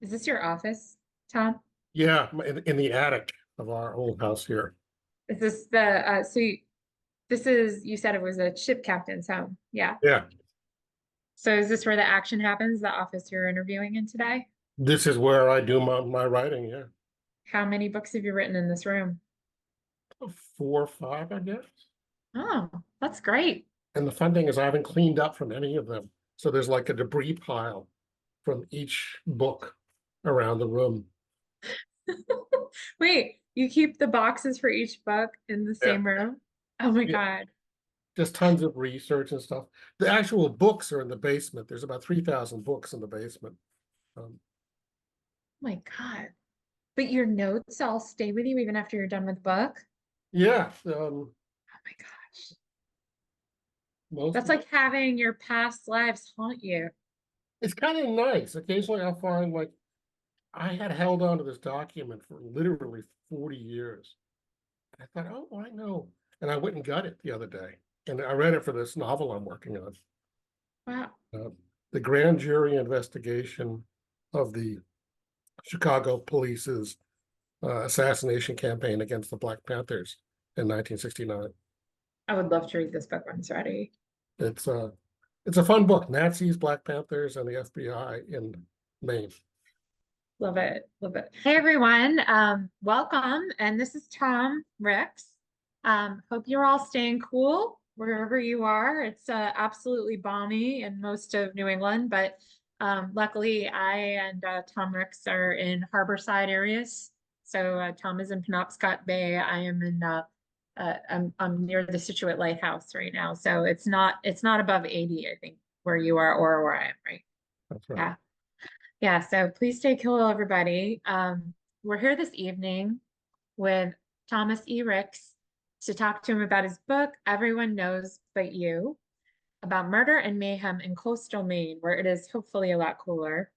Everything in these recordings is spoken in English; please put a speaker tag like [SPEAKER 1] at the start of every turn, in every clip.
[SPEAKER 1] Is this your office, Tom?
[SPEAKER 2] Yeah, in the attic of our old house here.
[SPEAKER 1] Is this the this is you said it was a ship captain's home. Yeah.
[SPEAKER 2] Yeah,
[SPEAKER 1] So is this where the action happens, the office you're interviewing in today?
[SPEAKER 2] this is where I do my writing. Yeah,
[SPEAKER 1] How many books have you written in this room?
[SPEAKER 2] four or five, I guess.
[SPEAKER 1] Oh, that's great.
[SPEAKER 2] And the fun thing is I haven't cleaned up from any of them. So there's like a debris pile from each book around the room.
[SPEAKER 1] Wait, you keep the boxes for each book in the
[SPEAKER 2] Yeah,
[SPEAKER 1] same room? Oh my
[SPEAKER 2] yeah,
[SPEAKER 1] God.
[SPEAKER 2] just tons of research and stuff. The actual books are in the basement. There's about 3,000 books in the basement. Um,
[SPEAKER 1] Oh my God. But your notes all stay with you even after you're done with the book?
[SPEAKER 2] yeah,
[SPEAKER 1] Oh my gosh.
[SPEAKER 2] most
[SPEAKER 1] That's
[SPEAKER 2] of
[SPEAKER 1] like having your past lives haunt you.
[SPEAKER 2] it's kind of nice. Occasionally I'll find like I had held on to this document for literally 40 years. I thought, oh, I know. And I went and got it the other day. And I read it for this novel I'm working on.
[SPEAKER 1] Wow.
[SPEAKER 2] Uh, the grand jury investigation of the Chicago police's assassination campaign against the Black Panthers in 1969.
[SPEAKER 1] I would love to read this book when it's ready.
[SPEAKER 2] It's uh it's a fun book. Nazis, Black Panthers, and the FBI in Maine.
[SPEAKER 1] Love it. Love it. Hey, everyone. Welcome. And this is Tom Ricks. Hope you're all staying cool wherever you are. It's absolutely balmy in most of New England, but luckily I and Tom Ricks are in Harborside areas. So Tom is in Penobscot Bay. I am in I'm near the Situate Lighthouse right now. So it's not above 80, I think, where you are or where I am, right?
[SPEAKER 2] That's right.
[SPEAKER 1] Yeah. Yeah, so please stay cool, everybody. We're here this evening with Thomas E. Ricks to talk to him about his book, Everyone Knows But You, about murder and mayhem in coastal Maine, where it is hopefully a lot cooler.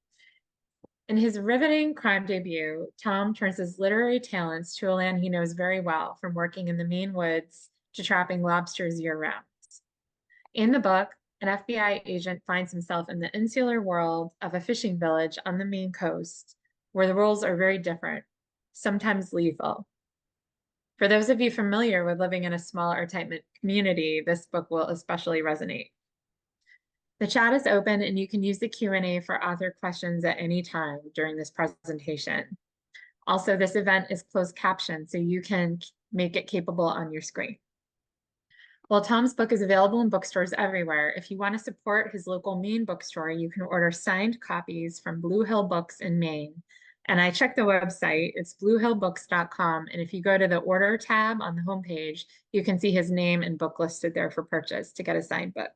[SPEAKER 1] In his riveting crime debut, Tom turns his literary talents to a land he knows very well, from working in the Maine woods to trapping lobsters year-round. In the book, an FBI agent finds himself in the insular world of a fishing village on the Maine coast, where the rules are very different, sometimes lethal. For those of you familiar with living in a small or tight-knit community, this book will especially resonate. The chat is open and you can use the Q&A for author questions at any time during this presentation. Also, this event is closed captioned, so you can make it capable on your screen. While Tom's book is available in bookstores everywhere, if you want to support his local Maine bookstore, you can order signed copies from Blue Hill Books in Maine. And I checked the website, it's bluehillbooks.com. And if you go to the order tab on the homepage, you can see his name and book listed there for purchase to get a signed book.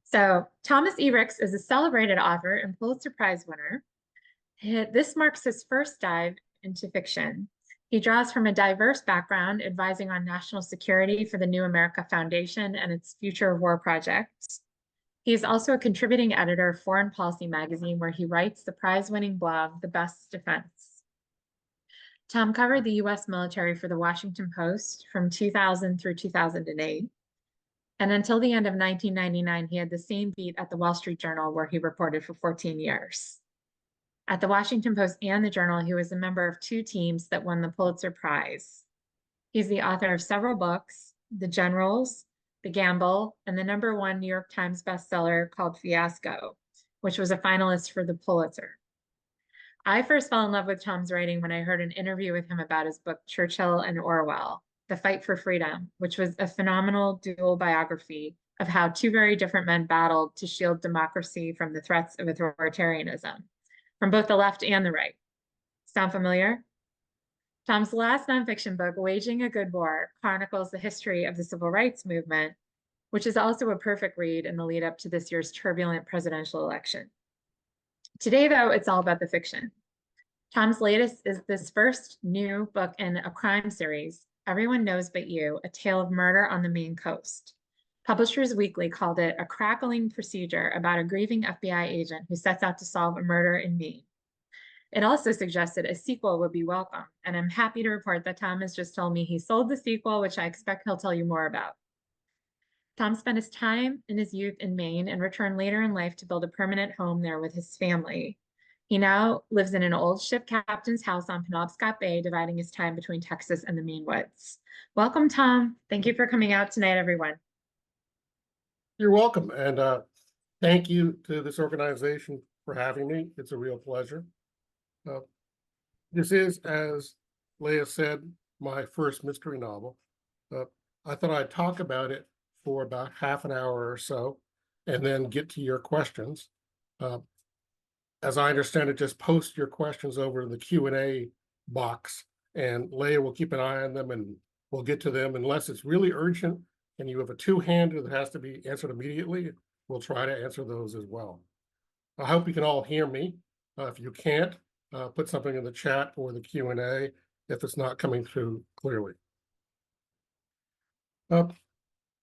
[SPEAKER 1] So Thomas E. Ricks is a celebrated author and Pulitzer Prize winner. This marks his first dive into fiction. He draws from a diverse background, advising on national security for the New America Foundation and its future war projects. He is also a contributing editor of Foreign Policy magazine, where he writes the prize-winning blog, The Best Defense. Tom covered the U.S. military for the Washington Post from 2000 through 2008. And until the end of 1999, he had the same beat at the Wall Street Journal, where he reported for 14 years. At the Washington Post and the Journal, he was a member of two teams that won the Pulitzer Prize. He's the author of several books, The Generals, The Gamble, and the #1 New York Times bestseller called Fiasco, which was a finalist for the Pulitzer. I first fell in love with Tom's writing when I heard an interview with him about his book, Churchill and Orwell, The Fight for Freedom, which was a phenomenal dual biography of how two very different men battled to shield democracy from the threats of authoritarianism, from both the left and the right. Sound familiar? Tom's last nonfiction book, Waging a Good War, chronicles the history of the civil rights movement, which is also a perfect read in the lead up to this year's turbulent presidential election. Today, though, it's all about the fiction. Tom's latest is this first new book in a crime series, Everyone Knows But You, A Tale of Murder on the Maine Coast. Publishers Weekly called it a crackling procedure about a grieving FBI agent who sets out to solve a murder in Maine. It also suggested a sequel would be welcome, and I'm happy to report that Tom has just told me he sold the sequel, which I expect he'll tell you more about. Tom spent his time in his youth in Maine and returned later in life to build a permanent home there with his family. He now lives in an old ship captain's house on Penobscot Bay, dividing his time between Texas and the Maine woods. Welcome, Tom. Thank you for coming out tonight, everyone.
[SPEAKER 2] You're welcome, and thank you to this organization for having me. It's a real pleasure. This is, as Leah said, my first mystery novel. I thought I'd talk about it for about half an hour or so, and then get to your questions. As I understand it, just post your questions over in the Q&A box, and Leah will keep an eye on them, and we'll get to them unless it's really urgent and you have a two-hander that has to be answered immediately. We'll try to answer those as well. I hope you can all hear me. If you can't, put something in the chat or the Q&A if it's not coming through clearly.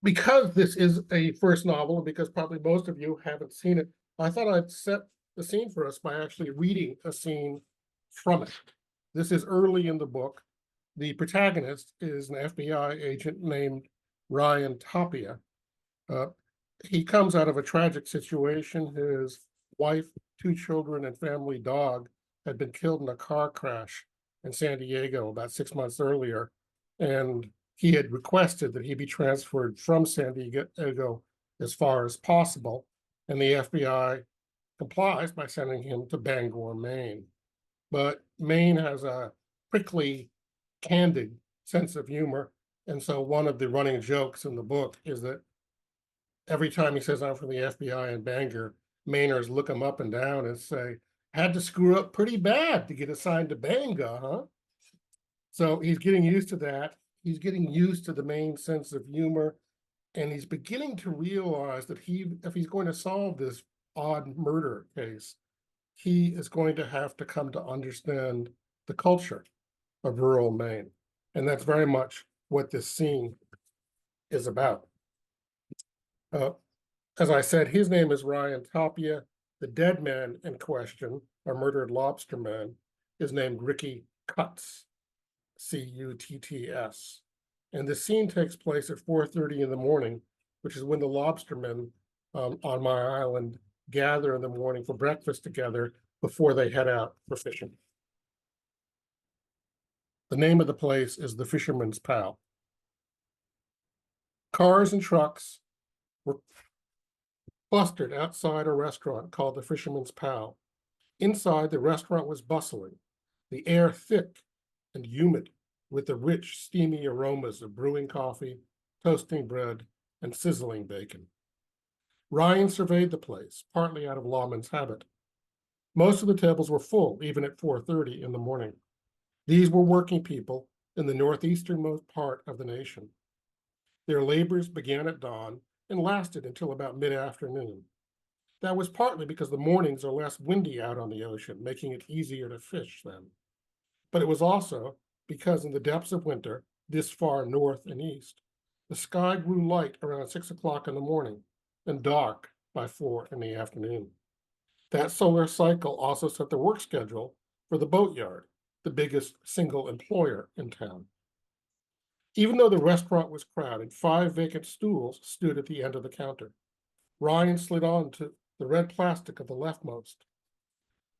[SPEAKER 2] Because this is a first novel, and because probably most of you haven't seen it, I thought I'd set the scene for us by actually reading a scene from it. This is early in the book. The protagonist is an FBI agent named Ryan Tapia. He comes out of a tragic situation. His wife, 2 children, and family dog had been killed in a car crash in San Diego about 6 months earlier, and he had requested that he be transferred from San Diego as far as possible, and the FBI complies by sending him to Bangor, Maine. But Maine has a prickly, candid sense of humor, and so one of the running jokes in the book is that every time he says, "I'm from the FBI in Bangor," Mainers look him up and down and say, "Had to screw up pretty bad to get assigned to Bangor, huh?" So he's getting used to that. He's getting used to the Maine sense of humor, and he's beginning to realize that if he's going to solve this odd murder case, he is going to have to come to understand the culture of rural Maine. And that's very much what this scene is about. As I said, his name is Ryan Tapia. The dead man in question, a murdered lobster man, is named Ricky Cutts, C-U-T-T-S. And the scene takes place at 4:30 in the morning, which is when the lobstermen on my island gather in the morning for breakfast together before they head out for fishing. The name of the place is the Fisherman's Pal. Cars and trucks were clustered outside a restaurant called the Fisherman's Pal. Inside, the restaurant was bustling, the air thick and humid with the rich, steamy aromas of brewing coffee, toasting bread, and sizzling bacon. Ryan surveyed the place, partly out of lawman's habit. Most of the tables were full, even at 4:30 in the morning. These were working people in the northeasternmost part of the nation. Their labors began at dawn and lasted until about mid-afternoon. That was partly because the mornings are less windy out on the ocean, making it easier to fish then. But it was also because in the depths of winter, this far north and east, the sky grew light around 6 o'clock in the morning and dark by 4 in the afternoon. That solar cycle also set the work schedule for the boatyard, the biggest single employer in town. Even though the restaurant was crowded, 5 vacant stools stood at the end of the counter. Ryan slid on to the red plastic of the leftmost.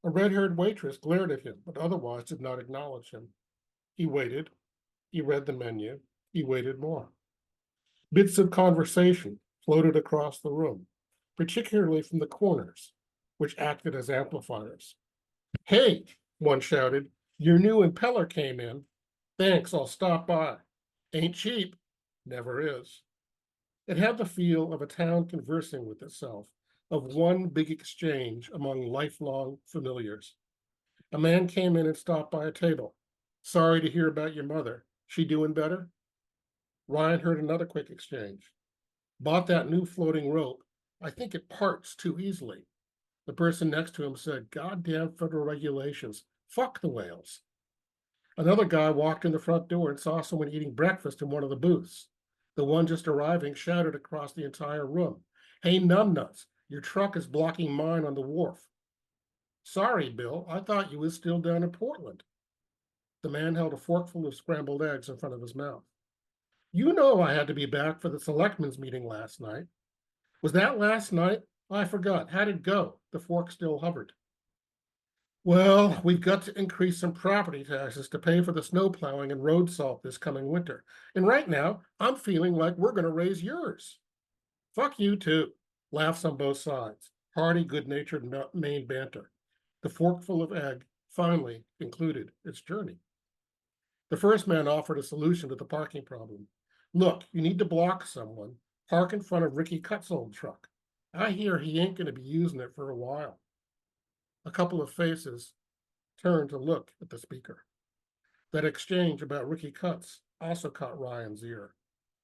[SPEAKER 2] A red-haired waitress glared at him, but otherwise did not acknowledge him. He waited. He read the menu. He waited more. Bits of conversation floated across the room, particularly from the corners, which acted as amplifiers. "Hey," one shouted, "your new impeller came in. Thanks, I'll stop by. Ain't cheap." Never is. It had the feel of a town conversing with itself, of one big exchange among lifelong familiars. A man came in and stopped by a table. "Sorry to hear about your mother. She doing better?" Ryan heard another quick exchange. "Bought that new floating rope. I think it parts too easily." The person next to him said, "Goddamn federal regulations. Fuck the whales." Another guy walked in the front door and saw someone eating breakfast in one of the booths. The one just arriving shouted across the entire room, "Hey, numbnuts, your truck is blocking mine on the wharf." "Sorry, Bill, I thought you was still down in Portland." The man held a forkful of scrambled eggs in front of his mouth. "You know I had to be back for the selectmen's meeting last night." "Was that last night? I forgot. How'd it go?" The fork still hovered. Well, we've got to increase some property taxes to pay for the snow plowing and road salt this coming winter. And right now, I'm feeling like we're going to raise yours. Fuck you too. Laughs on both sides. Hearty, good-natured Maine banter. The forkful of egg finally concluded its journey. The first man offered a solution to the parking problem. Look, you need to block someone. Park in front of Ricky Cutt's old truck. I hear he ain't going to be using it for a while. A couple of faces turned to look at the speaker. That exchange about Ricky Cutts also caught Ryan's ear.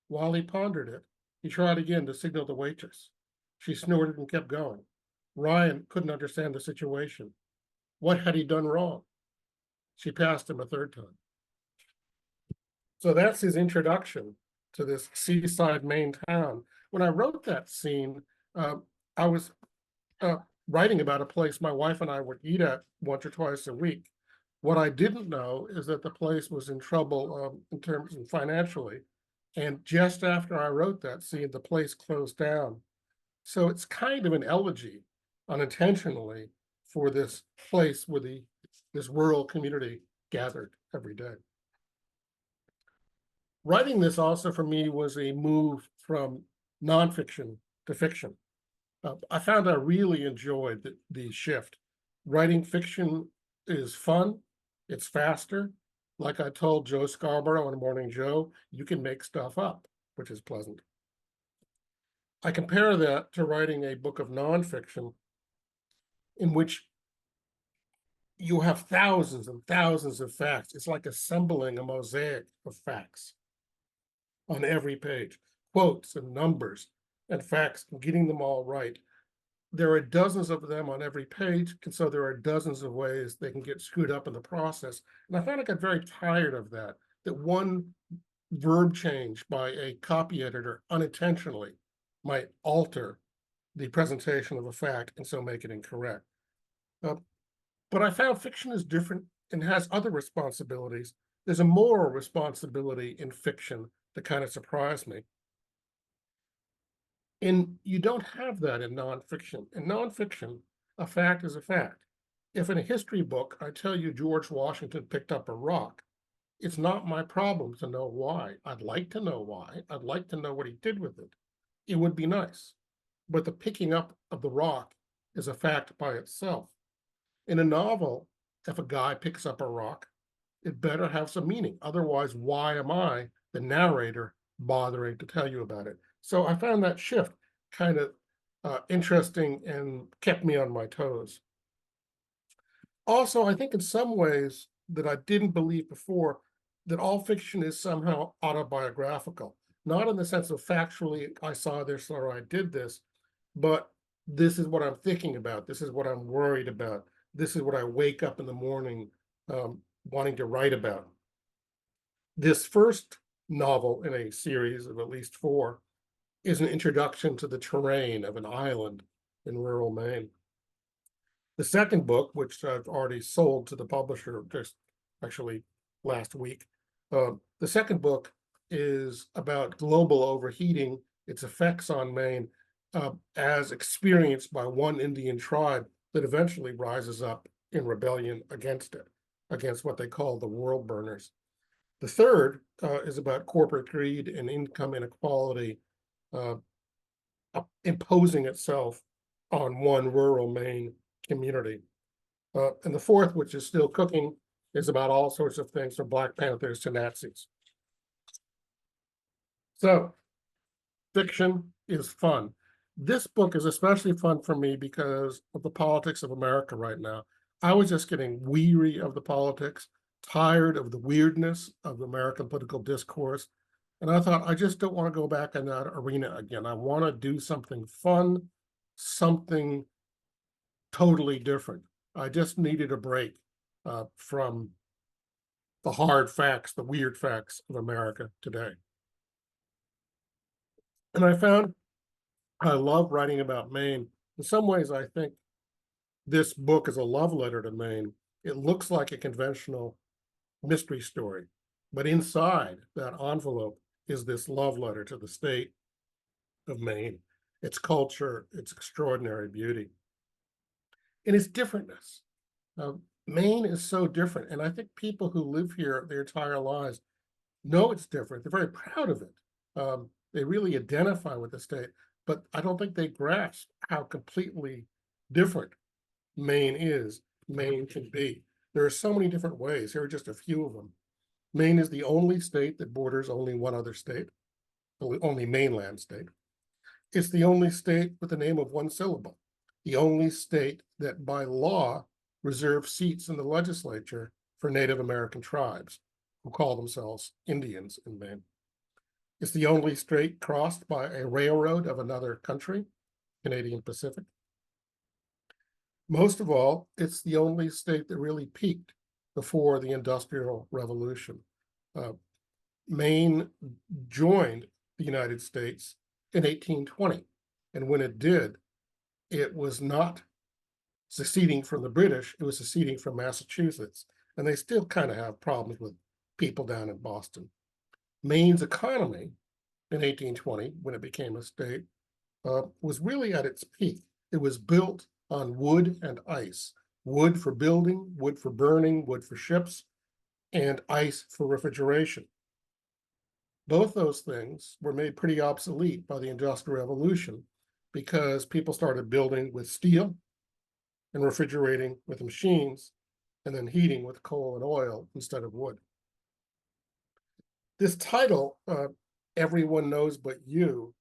[SPEAKER 2] While he pondered it, he tried again to signal the waitress. She snorted and kept going. Ryan couldn't understand the situation. What had he done wrong? She passed him a third time. So that's his introduction to this seaside Maine town. When I wrote that scene, I was writing about a place my wife and I would eat at once or twice a week. What I didn't know is that the place was in trouble in terms of financially. And just after I wrote that scene, the place closed down. So it's kind of an elegy, unintentionally, for this place where this rural community gathered every day. Writing this also for me was a move from nonfiction to fiction. I found I really enjoyed the shift. Writing fiction is fun, it's faster. Like I told Joe Scarborough on Morning Joe, you can make stuff up, which is pleasant. I compare that to writing a book of nonfiction in which you have thousands and thousands of facts. It's like assembling a mosaic of facts on every page, quotes and numbers and facts, and getting them all right. There are dozens of them on every page, and so there are dozens of ways they can get screwed up in the process. And I found I got very tired of that one verb change by a copy editor unintentionally might alter the presentation of a fact and so make it incorrect. But I found fiction is different and has other responsibilities. There's a moral responsibility in fiction that kind of surprised me. And you don't have that in nonfiction. In nonfiction, a fact is a fact. If in a history book I tell you George Washington picked up a rock, it's not my problem to know why. I'd like to know why. I'd like to know what he did with it. It would be nice. But the picking up of the rock is a fact by itself. In a novel, if a guy picks up a rock, it better have some meaning. Otherwise, why am I, the narrator, bothering to tell you about it? So I found that shift kind of interesting and kept me on my toes. Also, I think in some ways that I didn't believe before, that all fiction is somehow autobiographical. Not in the sense of factually, I saw this or I did this, but this is what I'm thinking about. This is what I'm worried about. This is what I wake up in the morning wanting to write about. This first novel in a series of at least 4 is an introduction to the terrain of an island in rural Maine. The second book, which I've already sold to the publisher just actually last week, the second book is about global overheating, its effects on Maine, as experienced by one Indian tribe that eventually rises up in rebellion against it, against what they call the world burners. The third is about corporate greed and income inequality imposing itself on one rural Maine community. And the fourth, which is still cooking, is about all sorts of things from Black Panthers to Nazis. So fiction is fun. This book is especially fun for me because of the politics of America right now. I was just getting weary of the politics, tired of the weirdness of American political discourse. And I thought, I just don't want to go back in that arena again. I want to do something fun, something totally different. I just needed a break from the hard facts, the weird facts of America today. And I found I love writing about Maine. In some ways, I think this book is a love letter to Maine. It looks like a conventional mystery story, but inside that envelope is this love letter to the state of Maine, its culture, its extraordinary beauty, and its differentness. Maine is so different, and I think people who live here their entire lives know it's different. They're very proud of it. They really identify with the state, but I don't think they grasp how completely different Maine can be. There are so many different ways. Here are just a few of them. Maine is the only state that borders only one other state, only mainland state. It's the only state with the name of one syllable, the only state that by law reserves seats in the legislature for Native American tribes who call themselves Indians in Maine. It's the only state crossed by a railroad of another country, Canadian Pacific. Most of all, it's the only state that really peaked before the Industrial Revolution. Maine joined the United States in 1820, and when it did, it was not seceding from the British, it was seceding from Massachusetts, and they still kind of have problems with people down in Boston. Maine's economy in 1820, when it became a state, was really at its peak. It was built on wood and ice, wood for building, wood for burning, wood for ships, and ice for refrigeration. Both those things were made pretty obsolete by the Industrial Revolution because people started building with steel and refrigerating with machines and then heating with coal and oil instead of wood. This title, Everyone Knows But You,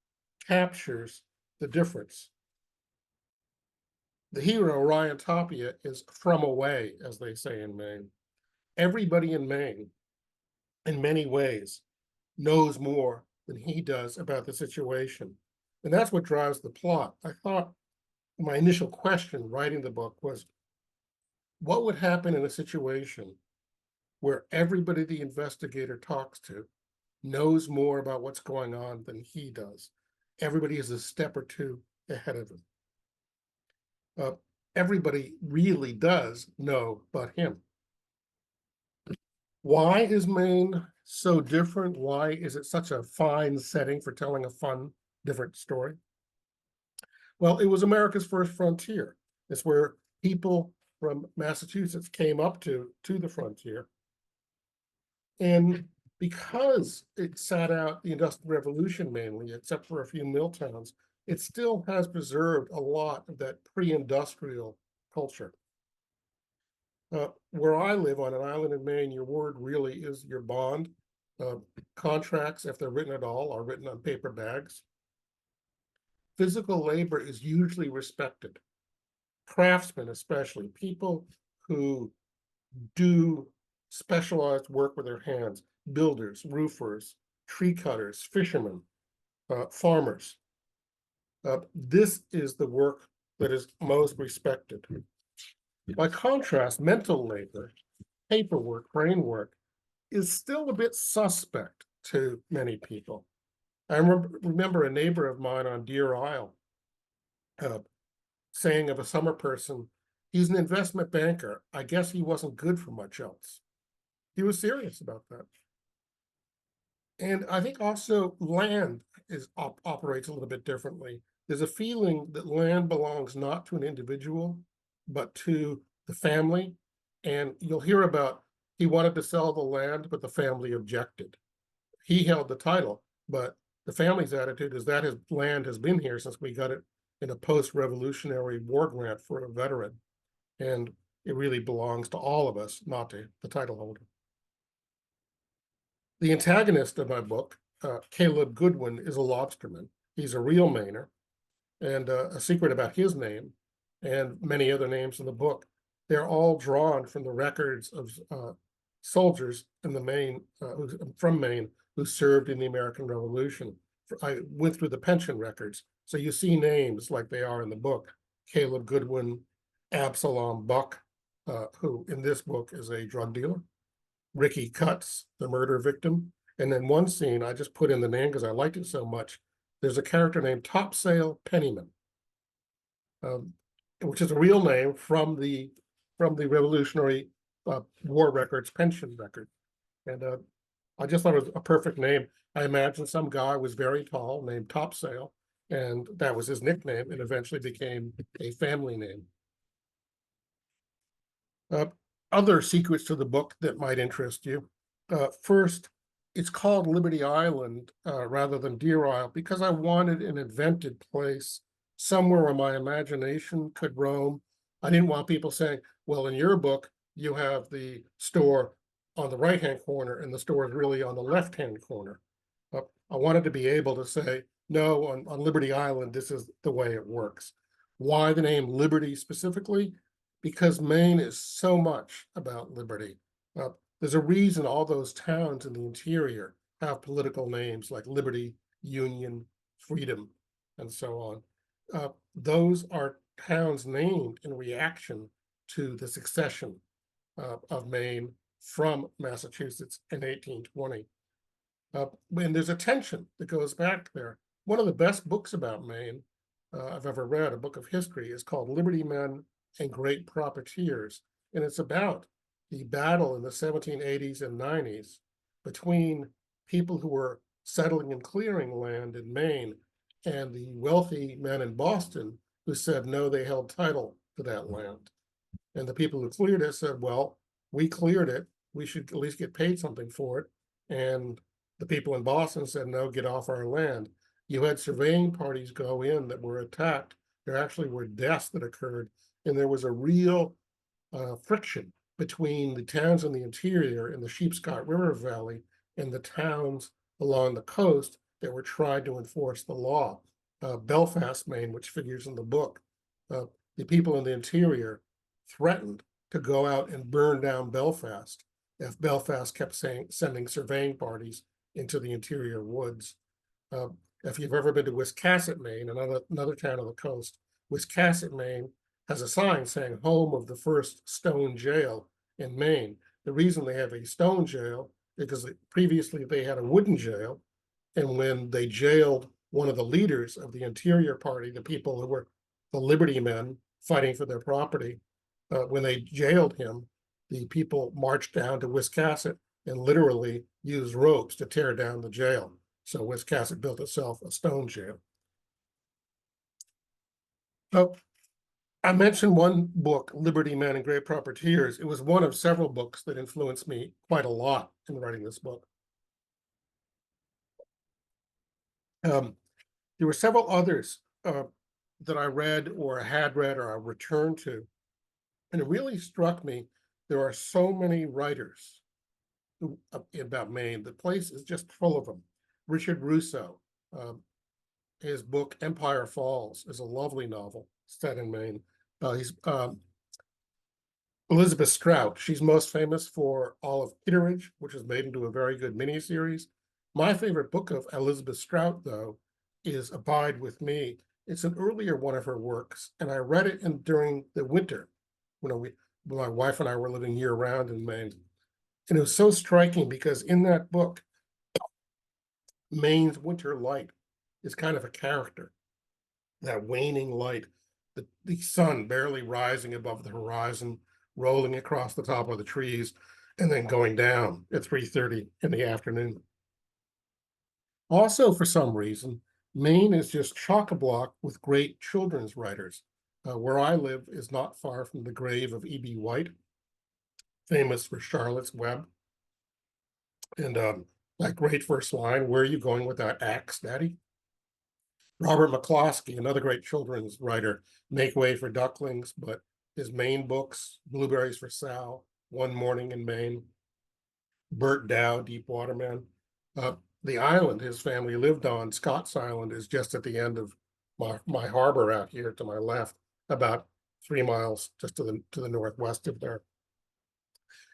[SPEAKER 2] captures the difference. The hero, Ryan Tapia, is from away, as they say in Maine. Everybody in Maine, in many ways, knows more than he does about the situation. And that's what drives the plot. I thought my initial question writing the book was, what would happen in a situation where everybody the investigator talks to knows more about what's going on than he does? Everybody is a step or two ahead of him. Everybody really does know but him. Why is Maine so different? Why is it such a fine setting for telling a fun, different story? Well, it was America's first frontier. It's where people from Massachusetts came up to the frontier. And because it sat out the Industrial Revolution mainly, except for a few mill towns, it still has preserved a lot of that pre-industrial culture. Where I live on an island in Maine, your word really is your bond. Contracts, if they're written at all, are written on paper bags. Physical labor is usually respected. Craftsmen, especially, people who do specialized work with their hands, builders, roofers, tree cutters, fishermen, farmers. This is the work that is most respected. By contrast, mental labor, paperwork, brain work, is still a bit suspect to many people. I remember a neighbor of mine on Deer Isle saying of a summer person, he's an investment banker. I guess he wasn't good for much else. He was serious about that. And I think also land operates a little bit differently. There's a feeling that land belongs not to an individual, but to the family. And you'll hear about, he wanted to sell the land, but the family objected. He held the title, but the family's attitude is that his land has been here since we got it in a post-Revolutionary War grant for a veteran. And it really belongs to all of us, not to the title holder. The antagonist of my book, Caleb Goodwin, is a lobsterman. He's a real Mainer, and a secret about his name and many other names in the book, they're all drawn from the records of soldiers in the Maine, from Maine, who served in the American Revolution. I went through the pension records, so you see names like they are in the book. Caleb Goodwin, Absalom Buck, who in this book is a drug dealer. Ricky Cutts, the murder victim. And then one scene, I just put in the name because I liked it so much. There's a character named Topsail Pennyman, which is a real name from the Revolutionary War records, pension record. And I just thought it was a perfect name. I imagine some guy was very tall named Topsail, and that was his nickname, and eventually became a family name. other secrets to the book that might interest you. First, it's called Liberty Island rather than Deer Isle because I wanted an invented place, somewhere where my imagination could roam. I didn't want people saying, well, in your book, you have the store on the right-hand corner and the store is really on the left-hand corner. I wanted to be able to say, no, on Liberty Island, this is the way it works. Why the name Liberty specifically? Because Maine is so much about liberty. There's a reason all those towns in the interior have political names like Liberty, Union, Freedom, and so on. Those are towns named in reaction to the succession of Maine from Massachusetts in 1820. And there's a tension that goes back there. One of the best books about Maine I've ever read, a book of history, is called Liberty Men and Great Profiteers. And it's about the battle in the 1780s and 90s between people who were settling and clearing land in Maine and the wealthy men in Boston who said, no, they held title to that land. And the people who cleared it said, well, we cleared it. We should at least get paid something for it. And the people in Boston said, no, get off our land. You had surveying parties go in that were attacked. There actually were deaths that occurred. And there was a real friction between the towns in the interior in the Sheepscot River Valley and the towns along the coast that were trying to enforce the law. Belfast, Maine, which figures in the book, the people in the interior threatened to go out and burn down Belfast if Belfast kept sending surveying parties into the interior woods. If you've ever been to Wiscasset, Maine, another town on the coast, Wiscasset, Maine has a sign saying home of the first stone jail in Maine. The reason they have a stone jail is because previously they had a wooden jail. And when they jailed one of the leaders of the interior party, the people who were the Liberty men fighting for their property, when they jailed him, the people marched down to Wiscasset and literally used ropes to tear down the jail. So Wiscasset built itself a stone jail. So I mentioned one book, Liberty Men and Great Profiteers. It was one of several books that influenced me quite a lot in writing this book. There were several others that I read or had read or I returned to. And it really struck me, there are so many writers about Maine. The place is just full of them. Richard Russo, his book Empire Falls is a lovely novel set in Maine. He's Elizabeth Strout. She's most famous for Olive Kitteridge, which was made into a very good miniseries. My favorite book of Elizabeth Strout, though, is Abide With Me. It's an earlier one of her works, and I read it during the winter. My wife and I were living year-round in Maine. And it was so striking because in that book, Maine's winter light is kind of a character. That waning light, the sun barely rising above the horizon, rolling across the top of the trees, and then going down at 3:30 in the afternoon. Also, for some reason, Maine is just chock-a-block with great children's writers. Where I live is not far from the grave of E.B. White, famous for Charlotte's Web. And that great first line, where are you going with that axe, Daddy? Robert McCloskey, another great children's writer, Make Way for Ducklings, but his main books, Blueberries for Sal, One Morning in Maine, Bert Dow, Deep Water Man. The island his family lived on, Scott's Island, is just at the end of my harbor out here to my left, about 3 miles just to the northwest of there.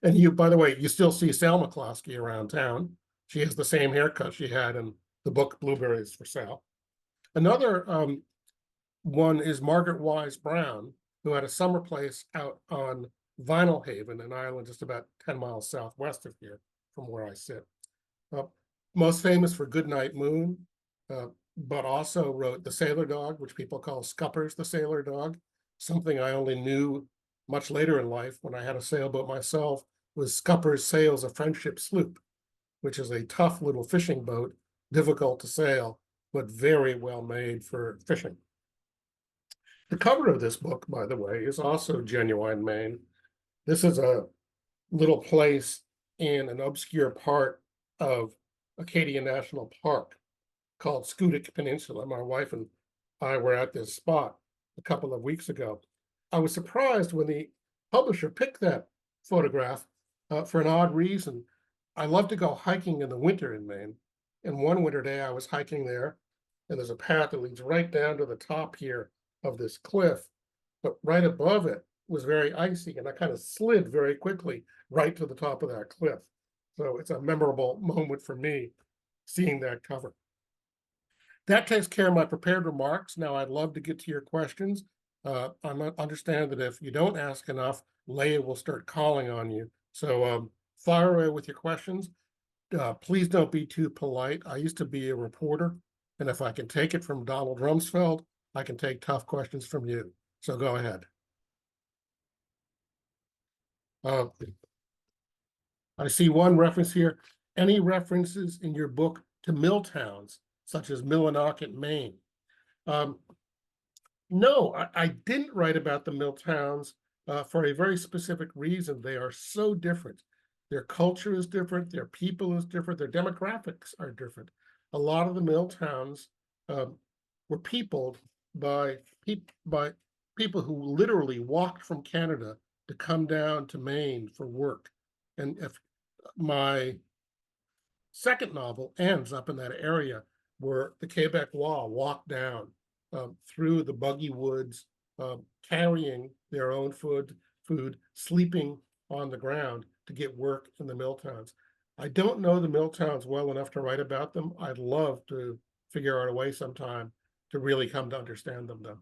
[SPEAKER 2] And by the way, you still see Sal McCloskey around town. She has the same haircut she had in the book Blueberries for Sal. Another one is Margaret Wise Brown, who had a summer place out on Vinyl Haven, an island just about 10 miles southwest of here from where I sit. Most famous for Goodnight Moon, but also wrote The Sailor Dog, which people call Scuppers the Sailor Dog. Something I only knew much later in life when I had a sailboat myself was Scuppers Sails a Friendship Sloop, which is a tough little fishing boat, difficult to sail, but very well made for fishing. The cover of this book, by the way, is also genuine Maine. This is a little place in an obscure part of Acadia National Park called Schoodic Peninsula. My wife and I were at this spot a couple of weeks ago. I was surprised when the publisher picked that photograph for an odd reason. I love to go hiking in the winter in Maine. And one winter day I was hiking there, and there's a path that leads right down to the top here of this cliff. But right above it was very icy, and I kind of slid very quickly right to the top of that cliff. So it's a memorable moment for me seeing that cover. That takes care of my prepared remarks. Now I'd love to get to your questions. I understand that if you don't ask enough, Leah will start calling on you. So fire away with your questions. Please don't be too polite. I used to be a reporter, and if I can take it from Donald Rumsfeld, I can take tough questions from you. So go ahead. I see one reference here. Any references in your book to mill towns, such as Millinocket, Maine? No, I didn't write about the mill towns for a very specific reason. They are so different. Their culture is different, their people is different, their demographics are different. A lot of the mill towns were peopled by people who literally walked from Canada to come down to Maine for work. And if my second novel ends up in that area where the Quebecois walked down through the buggy woods, carrying their own food, sleeping on the ground to get work in the mill towns. I don't know the mill towns well enough to write about them. I'd love to figure out a way sometime to really come to understand them, though.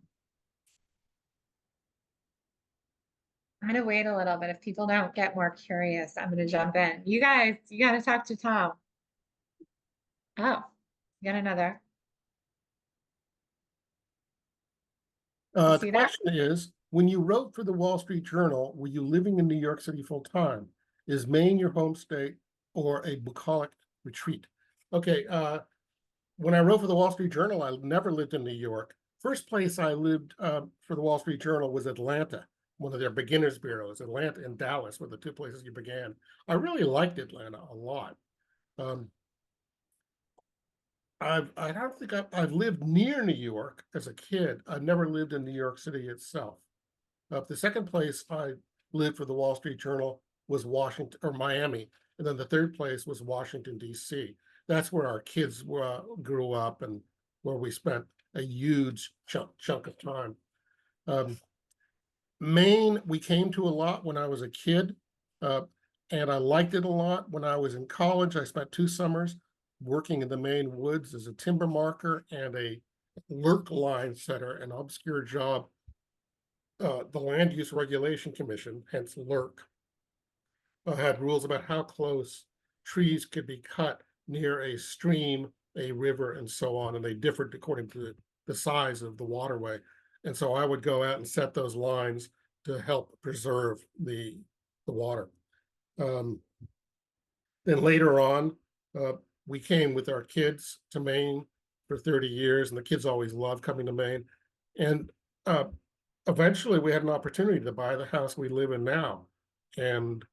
[SPEAKER 1] I'm gonna wait a little bit. If people don't get more curious, I'm gonna jump in. You guys, you gotta talk to Tom. Oh, you got another. You
[SPEAKER 2] The
[SPEAKER 1] see that?
[SPEAKER 2] question is, when you wrote for the Wall Street Journal, were you living in New York City full time? Is Maine your home state or a bucolic retreat? Okay, when I wrote for the Wall Street Journal, I never lived in New York. First place I lived for the Wall Street Journal was Atlanta, one of their beginners bureaus. Atlanta and Dallas were the two places you began. I really liked Atlanta a lot. I don't think I've lived near New York as a kid. I've never lived in New York City itself. The second place I lived for the Wall Street Journal was Washington or Miami, and then the third place was Washington, D.C. That's where our kids grew up and where we spent a huge chunk of time. Maine, we came to a lot when I was a kid, and I liked it a lot. When I was in college, I spent 2 summers working in the Maine woods as a timber marker and a lurk line setter, an obscure job. The Land Use Regulation Commission, hence lurk, had rules about how close trees could be cut near a stream, a river, and so on, and they differed according to the size of the waterway. And so I would go out and set those lines to help preserve the water. Then later on, we came with our kids to Maine for 30 years, and the kids always loved coming to Maine. And eventually we had an opportunity to buy the house we live in now, and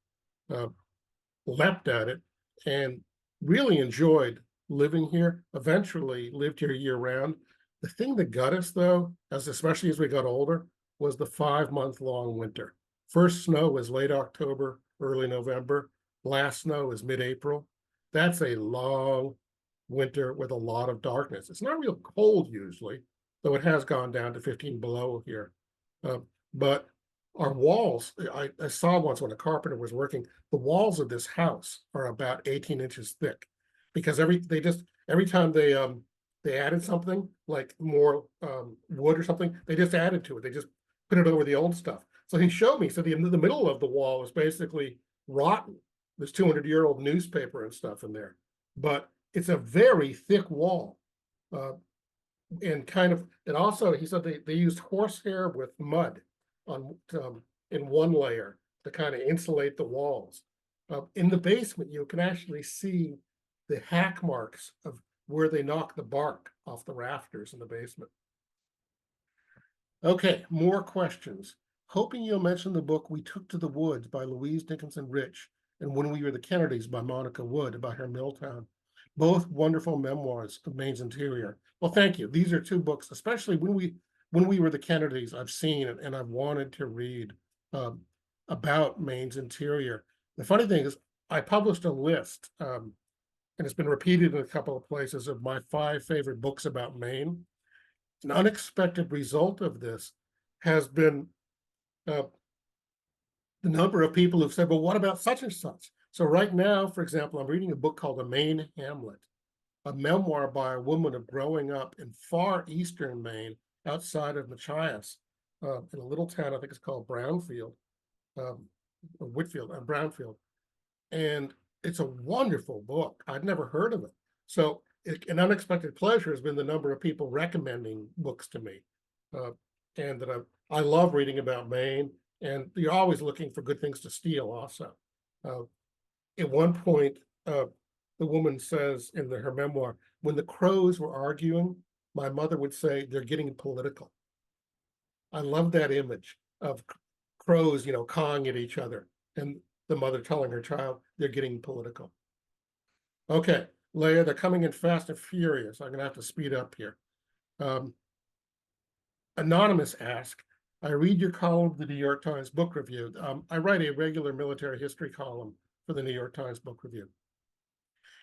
[SPEAKER 2] leapt at it and really enjoyed living here. Eventually lived here year round. The thing that got us, though, especially as we got older, was the 5-month-long winter. First snow was late October, early November. Last snow was mid-April. That's a long winter with a lot of darkness. It's not real cold usually, though it has gone down to 15 below here. But our walls, I saw once when a carpenter was working, the walls of this house are about 18 inches thick, because every time they added something like more wood or something, they just added to it. They just put it over the old stuff. So he showed me. So the middle of the wall is basically rotten. There's 200-year-old newspaper and stuff in there, but it's a very thick wall. And kind of, and also he said they used horsehair with mud on in one layer to kind of insulate the walls. In the basement, you can actually see the hack marks of where they knocked the bark off the rafters in the basement. Okay, more questions. Hoping you'll mention the book We Took to the Woods by Louise Dickinson Rich and When We Were the Kennedys by Monica Wood about her mill town. Both wonderful memoirs of Maine's interior. Well, thank you. These are two books, especially When We Were the Kennedys, I've seen it and I've wanted to read about Maine's interior. The funny thing is, I published a list, and it's been repeated in a couple of places, of my 5 favorite books about Maine. An unexpected result of this has been the number of people who've said, well, what about such and such? So right now, for example, I'm reading a book called The Maine Hamlet, a memoir by a woman of growing up in far eastern Maine, outside of Machias, in a little town, I think it's called Brownfield, or Whitfield, Brownfield. And it's a wonderful book. I'd never heard of it. So an unexpected pleasure has been the number of people recommending books to me. And that I love reading about Maine, and you're always looking for good things to steal also. At one point, the woman says in her memoir, when the crows were arguing, my mother would say, they're getting political. I love that image of crows, cawing at each other, and the mother telling her child, they're getting political. Okay, Leah, they're coming in fast and furious. I'm going to have to speed up here. Anonymous ask, I read your column, the New York Times Book Review. I write a regular military history column for the New York Times Book Review.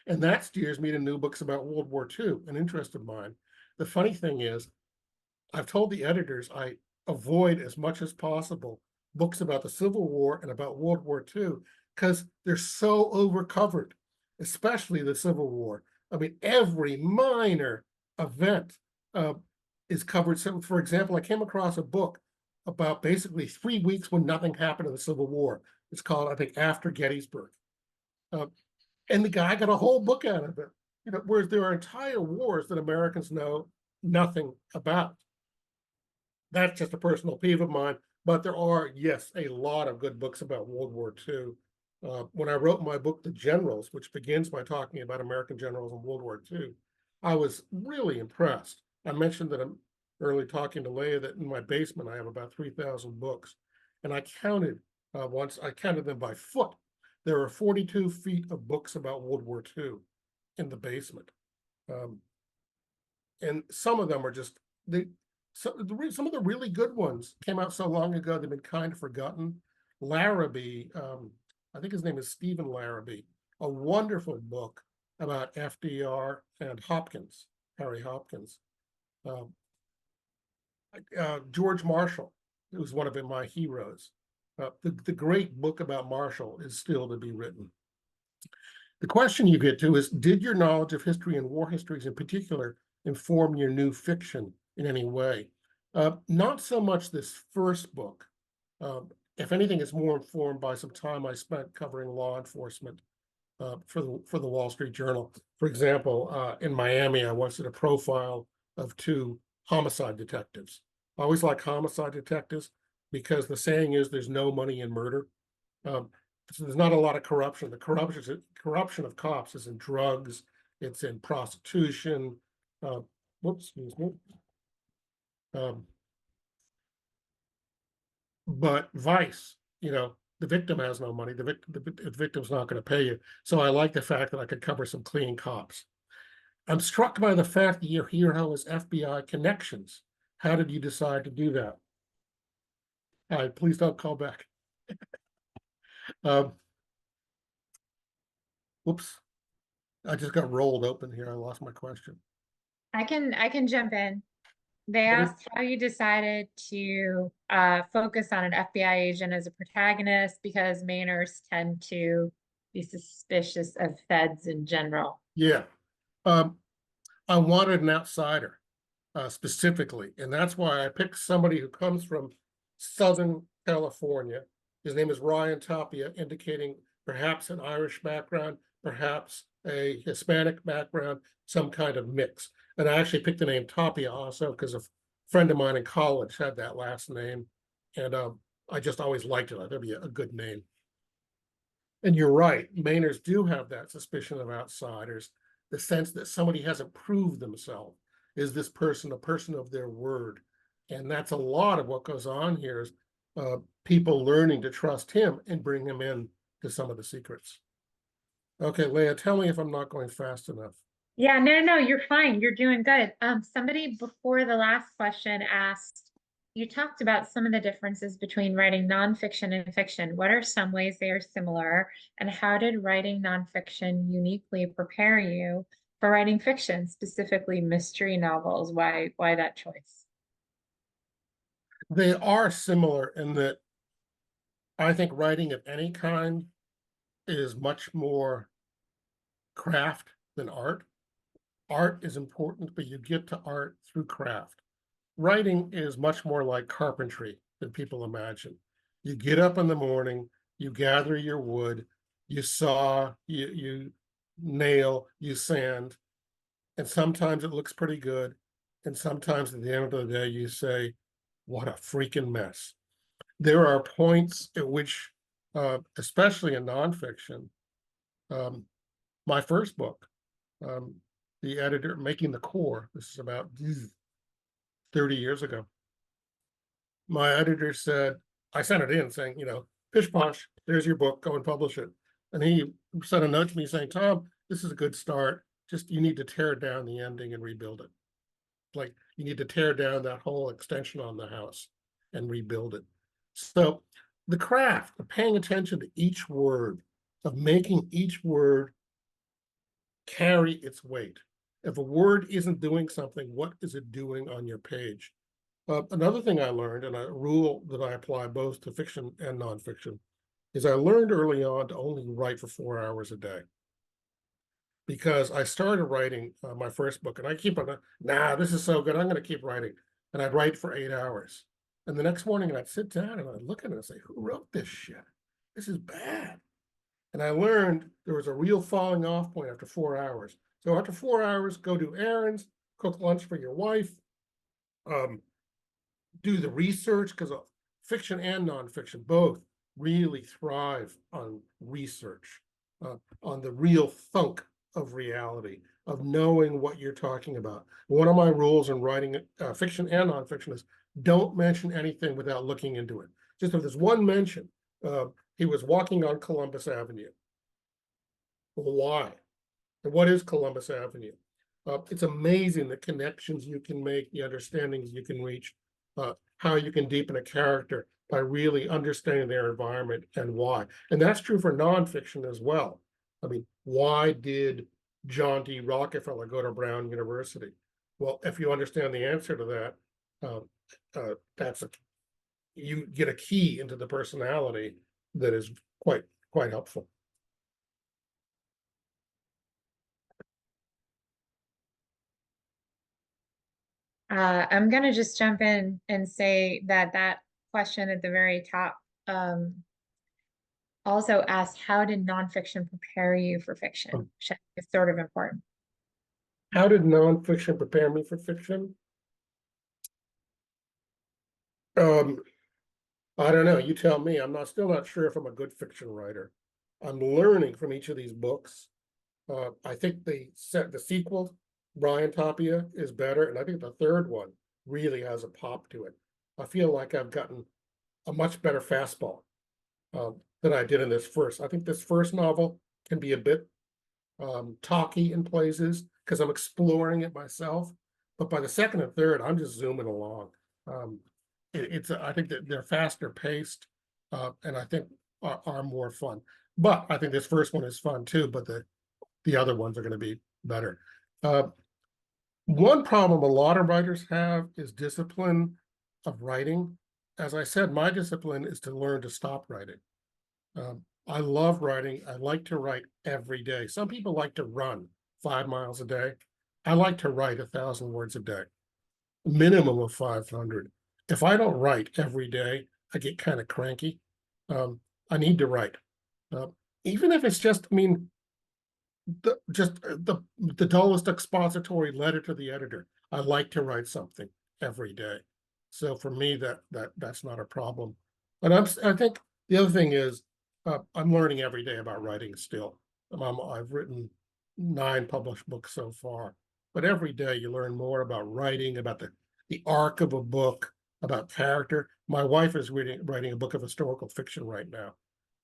[SPEAKER 2] And that steers me to new books about World War II, an interest of mine. The funny thing is, I've told the editors I avoid as much as possible books about the Civil War and about World War II because they're so overcovered, especially the Civil War. I mean, every minor event is covered. So, for example, I came across a book about basically 3 weeks when nothing happened in the Civil War. It's called, I think, After Gettysburg. And the guy got a whole book out of it. Whereas there are entire wars that Americans know nothing about. That's just a personal peeve of mine. But there are, yes, a lot of good books about World War II. When I wrote my book, The Generals, which begins by talking about American generals in World War II, I was really impressed. I mentioned that I'm early talking to Leah that in my basement, I have about 3,000 books. And I counted once, I counted them by foot. There are 42 feet of books about World War II in the basement. And some of them are just, some of the really good ones came out so long ago, they've been kind of forgotten. Larrabee, I think his name is Stephen Larrabee, a wonderful book about FDR and Hopkins, Harry Hopkins. George Marshall, who's one of my heroes. The great book about Marshall is still to be written. The question you get to is, did your knowledge of history and war histories in particular inform your new fiction in any way? Not so much this first book. If anything, it's more informed by some time I spent covering law enforcement for the Wall Street Journal. For example, in Miami, I once did a profile of 2 homicide detectives. I always like homicide detectives because the saying is there's no money in murder. So there's not a lot of corruption. The corruption of cops is in drugs, it's in prostitution. Excuse me. But vice, the victim has no money. The victim's not going to pay you. So I like the fact that I could cover some clean cops. I'm struck by the fact that your hero has FBI connections. How did you decide to do that? All right, please don't call back. Whoops. I just got rolled open here. I lost my question.
[SPEAKER 1] I can jump in. They
[SPEAKER 2] What is-
[SPEAKER 1] asked how you decided to focus on an FBI agent as a protagonist because Mainers tend to be suspicious of feds in general.
[SPEAKER 2] Yeah. I wanted an outsider specifically, and that's why I picked somebody who comes from Southern California. His name is Ryan Tapia, indicating perhaps an Irish background, perhaps a Hispanic background, some kind of mix. And I actually picked the name Tapia also because a friend of mine in college had that last name, and I just always liked it. That'd be a good name. And you're right, Mainers do have that suspicion of outsiders, the sense that somebody hasn't proved themselves. Is this person a person of their word? And that's a lot of what goes on here is people learning to trust him and bring him in to some of the secrets. Okay, Leah, tell me if I'm not going fast enough.
[SPEAKER 1] Yeah, no, you're fine. You're doing good. Somebody before the last question asked, you talked about some of the differences between writing nonfiction and fiction. What are some ways they are similar? And how did writing nonfiction uniquely prepare you for writing fiction, specifically mystery novels? Why that choice?
[SPEAKER 2] They are similar in that I think writing of any kind is much more craft than art. Art is important, but you get to art through craft. Writing is much more like carpentry than people imagine. You get up in the morning, you gather your wood, you saw, you nail, you sand, and sometimes it looks pretty good. And sometimes at the end of the day, you say, what a freaking mess. There are points at which, especially in nonfiction, um, my first book, um, the editor making the core, this is about 30 years ago. My editor said, I sent it in saying, pish posh, there's your book, go and publish it. And he sent a note to me saying, Tom, this is a good start. Just you need to tear down the ending and rebuild it. Like you need to tear down that whole extension on the house and rebuild it. So the craft of paying attention to each word, of making each word carry its weight. If a word isn't doing something, what is it doing on your page? Another thing I learned, and a rule that I apply both to fiction and nonfiction, is I learned early on to only write for 4 hours a day. Because I started writing my first book, and I keep on, this is so good, I'm going to keep writing. And I'd write for 8 hours. And the next morning, I'd sit down and I'd look at it and say, who wrote this shit? This is bad. And I learned there was a real falling off point after 4 hours. So after 4 hours, go do errands, cook lunch for your wife, do the research, because fiction and nonfiction both really thrive on research, on the real thunk of reality, of knowing what you're talking about. One of my rules in writing fiction and nonfiction is don't mention anything without looking into it. Just if there's one mention, he was walking on Columbus Avenue. Well, why? And what is Columbus Avenue? It's amazing the connections you can make, the understandings you can reach, how you can deepen a character by really understanding their environment and why. And that's true for nonfiction as well. I mean, why did John D. Rockefeller go to Brown University? Well, if you understand the answer to that, you get a key into the personality that is quite helpful.
[SPEAKER 1] I'm going to just jump in and say that question at the very top also asked, how did nonfiction prepare you for fiction? Which I think is sort of important.
[SPEAKER 2] How did nonfiction prepare me for fiction? I don't know. You tell me. I'm still not sure if I'm a good fiction writer. I'm learning from each of these books. I think the sequel, Brian Tapia, is better, and I think the third one really has a pop to it. I feel like I've gotten a much better fastball than I did in this first. I think this first novel can be a bit talky in places because I'm exploring it myself. But by the second and third, I'm just zooming along. I think that they're faster paced, and I think are more fun. But I think this first one is fun too. But the other ones are going to be better. One problem a lot of writers have is discipline of writing. As I said, my discipline is to learn to stop writing. I love writing. I like to write every day. Some people like to run 5 miles a day. I like to write 1,000 words a day, minimum of 500. If I don't write every day, I get kind of cranky. I need to write, even if it's just, the dullest expository letter to the editor. I like to write something every day. So for me, that's not a problem. But I think the other thing is I'm learning every day about writing still. I've written 9 published books so far, but every day you learn more about writing, about the arc of a book, about character. My wife is writing a book of historical fiction right now.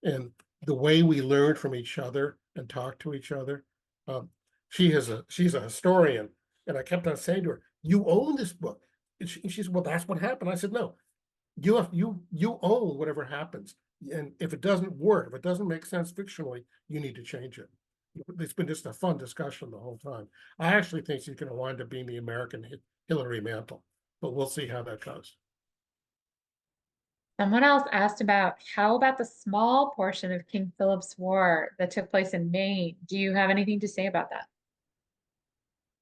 [SPEAKER 2] And the way we learn from each other and talk to each other, um, she's a historian. And I kept on saying to her, you own this book. And she said, well, that's what happened. I said, no, you own whatever happens. And if it doesn't work, if it doesn't make sense fictionally, you need to change it. It's been just a fun discussion the whole time. I actually think she's going to wind up being the American Hillary Mantel, but we'll see how that goes.
[SPEAKER 1] Someone else asked about how about the small portion of King Philip's War that took place in Maine? Do you have anything to say about that?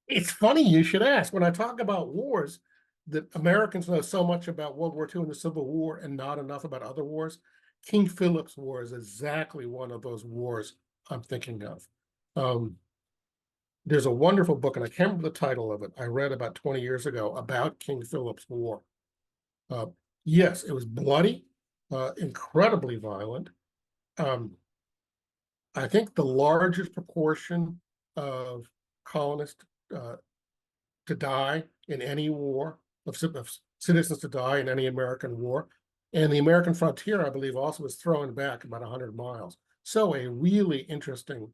[SPEAKER 2] It's funny you should ask. When I talk about wars, that Americans know so much about World War II and the Civil War and not enough about other wars. King Philip's War is exactly one of those wars I'm thinking of. There's a wonderful book, and I can't remember the title of it, I read about 20 years ago about King Philip's War. Yes, it was bloody, incredibly violent. I think the largest proportion of colonists to die in any war, of citizens to die in any American war. And the American frontier, I believe, also was thrown back about 100 miles. So a really interesting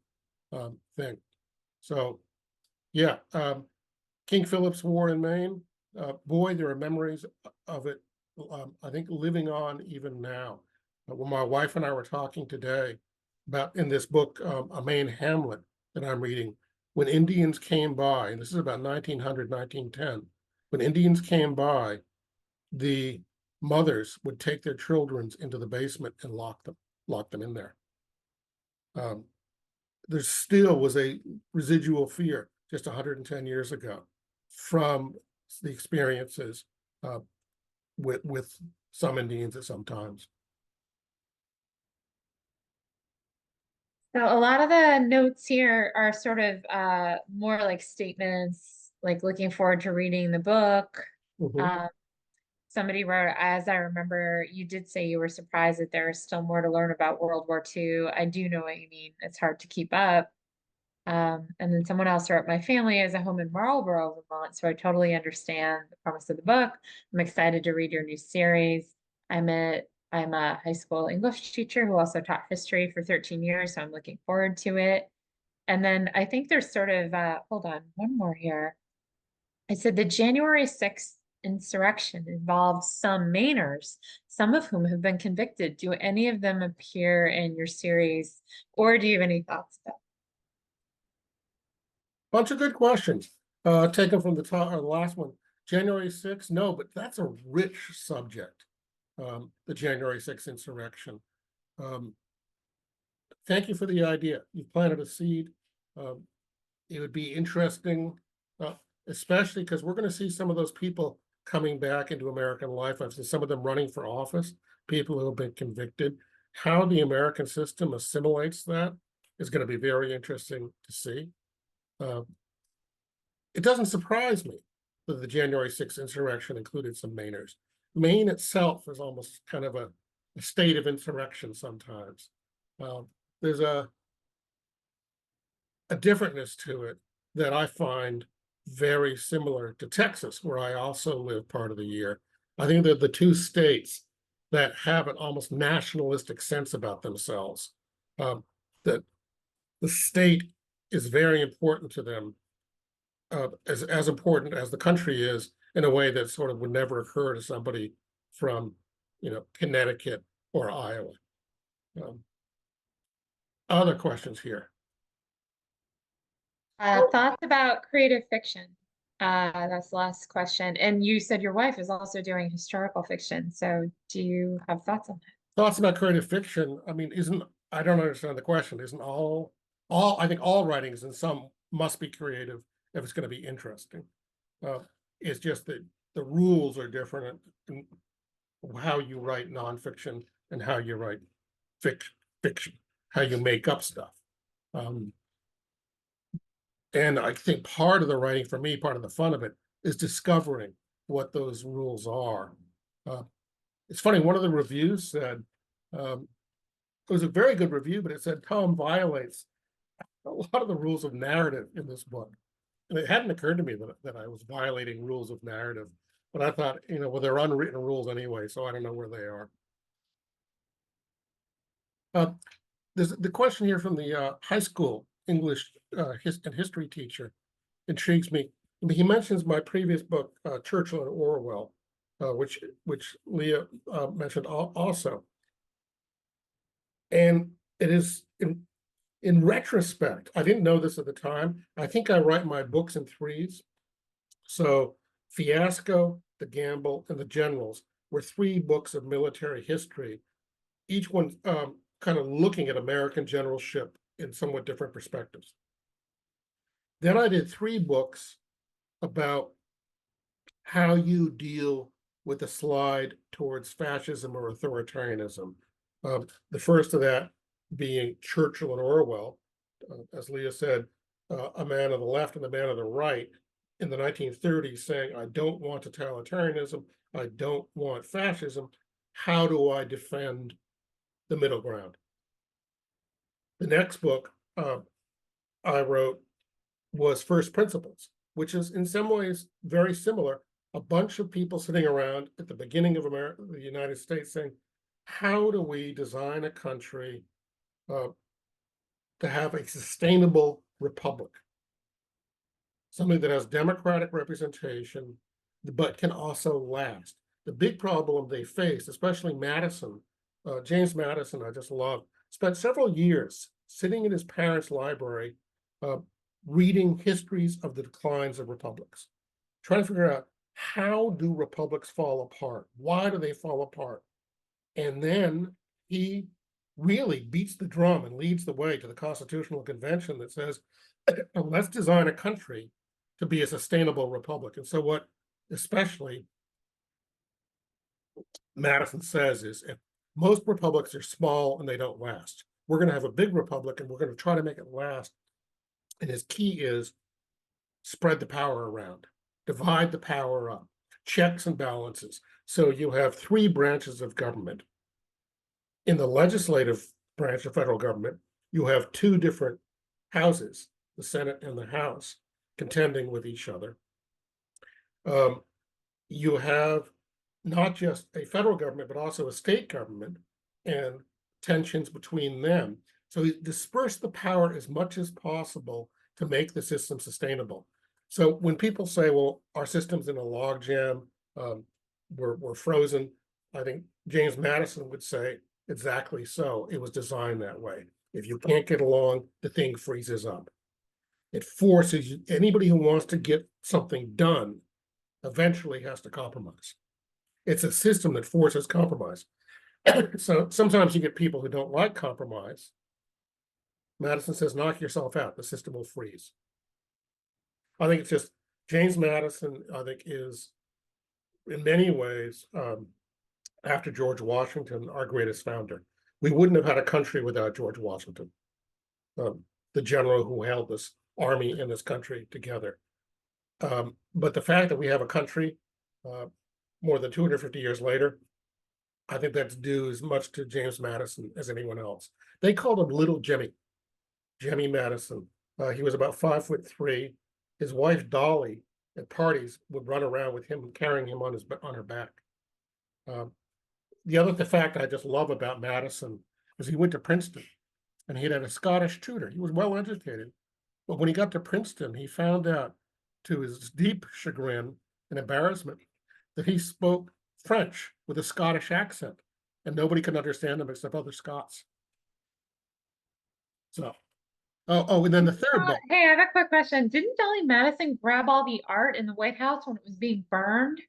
[SPEAKER 2] thing. So, yeah, King Philip's War in Maine, boy, there are memories of it, I think, living on even now. When my wife and I were talking today about in this book, A Maine Hamlet that I'm reading, when Indians came by, and this is about 1900, 1910, when Indians came by, the mothers would take their children into the basement and lock them in there. There still was a residual fear just 110 years ago from the experiences with some Indians at some times.
[SPEAKER 1] So a lot of the notes here are sort of more like statements, like looking forward to reading the book.
[SPEAKER 2] Mhm.
[SPEAKER 1] Somebody wrote, as I remember, you did say you were surprised that there is still more to learn about World War II. I do know what you mean. It's hard to keep up. And then someone else wrote, my family has a home in Marlborough, Vermont, so I totally understand the premise of the book. I'm excited to read your new series. I'm a high school English teacher who also taught history for 13 years, so I'm looking forward to it. And then I think there's sort of, hold on, one more here. I said the January 6th insurrection involved some Mainers, some of whom have been convicted. Do any of them appear in your series, or do you have any thoughts about
[SPEAKER 2] Bunch of good questions. Taken from the top or the last one. January 6th, no, but that's a rich subject. The January 6th insurrection. Thank you for the idea. You planted a seed. It would be interesting, especially because we're going to see some of those people coming back into American life. I've seen some of them running for office, people who have been convicted. How the American system assimilates that is going to be very interesting to see. It doesn't surprise me that the January 6th insurrection included some Mainers. Maine itself is almost kind of a state of insurrection sometimes. There's a differentness to it that I find very similar to Texas, where I also live part of the year. I think that the two states that have an almost nationalistic sense about themselves, that the state is very important to them, as important as the country is, in a way that sort of would never occur to somebody from, Connecticut or Iowa. Other questions here.
[SPEAKER 1] thoughts about creative fiction? That's the last question. And you said your wife is also doing historical fiction. So do you have thoughts on that?
[SPEAKER 2] Thoughts about creative fiction. I mean, I don't understand the question. Isn't I think all writings in some must be creative if it's going to be interesting. It's just that the rules are different in how you write nonfiction and how you write fiction, how you make up stuff. And I think part of the writing for me, part of the fun of it, is discovering what those rules are. It's funny, one of the reviews said, it was a very good review, but it said Tom violates a lot of the rules of narrative in this book. And it hadn't occurred to me that I was violating rules of narrative. But I thought, well, they're unwritten rules anyway, so I don't know where they are. There's the question here from the high school English and history teacher intrigues me. He mentions my previous book, Churchill and Orwell, which Leah mentioned also. And it is in retrospect, I didn't know this at the time. I think I write my books in threes. So Fiasco, The Gamble, and The Generals were three books of military history, each one kind of looking at American generalship in somewhat different perspectives. Then I did three books about how you deal with a slide towards fascism or authoritarianism. The first of that being Churchill and Orwell, as Leah said, a man of the left and a man of the right in the 1930s saying, I don't want totalitarianism, I don't want fascism. How do I defend the middle ground? The next book I wrote was First Principles, which is in some ways very similar. A bunch of people sitting around at the beginning of America, the United States, saying, how do we design a country to have a sustainable republic? Something that has democratic representation, but can also last. The big problem they faced, especially Madison, James Madison, I just love, spent several years sitting in his parents' library, reading histories of the declines of republics, trying to figure out how do republics fall apart? Why do they fall apart? And then he really beats the drum and leads the way to the Constitutional Convention that says, let's design a country to be a sustainable republic. And so what especially Madison says is, if most republics are small and they don't last, we're going to have a big republic and we're going to try to make it last. And his key is spread the power around, divide the power up, checks and balances. So you have three branches of government. In the legislative branch of federal government, you have two different houses, the Senate and the House, contending with each other. You have not just a federal government, but also a state government and tensions between them. So he dispersed the power as much as possible to make the system sustainable. So when people say, well, our system's in a logjam, we're frozen, I think James Madison would say exactly so. It was designed that way. If you can't get along, the thing freezes up. It forces anybody who wants to get something done eventually has to compromise. It's a system that forces compromise. So sometimes you get people who don't like compromise. Madison says, knock yourself out, the system will freeze. I think it's just James Madison, I think, is in many ways, after George Washington, our greatest founder. We wouldn't have had a country without George Washington, the general who held this army in this country together. But the fact that we have a country more than 250 years later, I think that's due as much to James Madison as anyone else. They called him Little Jimmy, Jimmy Madison. He was about 5'3". His wife Dolly at parties would run around with him, carrying him on her back. The fact I just love about Madison is he went to Princeton, and he had a Scottish tutor. He was well educated, but when he got to Princeton, he found out, to his deep chagrin and embarrassment, that he spoke French with a Scottish accent, and nobody could understand him except other Scots. So, and then the third book.
[SPEAKER 1] Hey, I have a quick question. Didn't Dolly Madison grab all the art in the White House when it was being burned?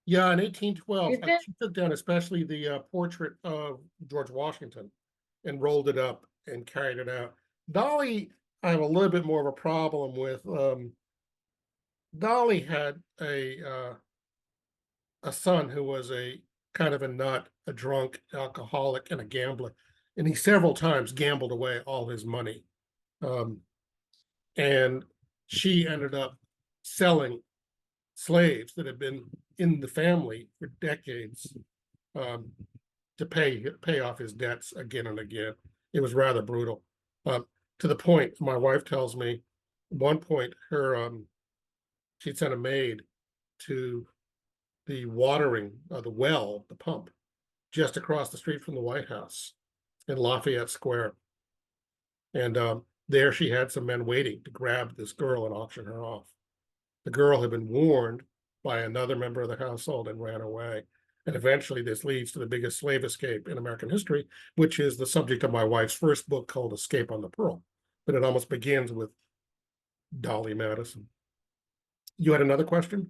[SPEAKER 2] Yeah, in 1812,
[SPEAKER 1] Is it?
[SPEAKER 2] she took down especially the portrait of George Washington and rolled it up and carried it out. Dolly, I have a little bit more of a problem with. Dolly had a son who was a kind of a nut, a drunk, alcoholic, and a gambler, and he several times gambled away all his money. And she ended up selling slaves that had been in the family for decades to pay off his debts again and again. It was rather brutal. To the point, my wife tells me, at one point, she'd sent a maid to the watering of the well, the pump, just across the street from the White House in Lafayette Square. And there she had some men waiting to grab this girl and auction her off. The girl had been warned by another member of the household and ran away. And eventually this leads to the biggest slave escape in American history, which is the subject of my wife's first book called Escape on the Pearl. But it almost begins with Dolly Madison. You had another question?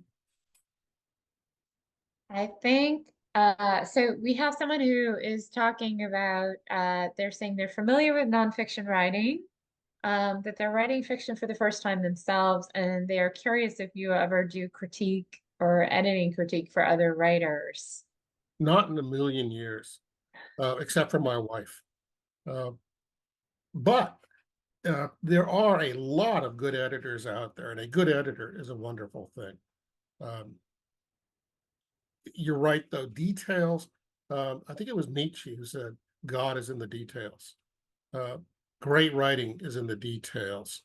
[SPEAKER 1] I think so we have someone who is talking about they're saying they're familiar with nonfiction writing, that they're writing fiction for the first time themselves, and they are curious if you ever do critique or editing critique for other writers.
[SPEAKER 2] Not in a million years, except for my wife. Uh, but there are a lot of good editors out there, and a good editor is a wonderful thing. You're right, though. Details. I think it was Nietzsche who said, God is in the details. Great writing is in the details.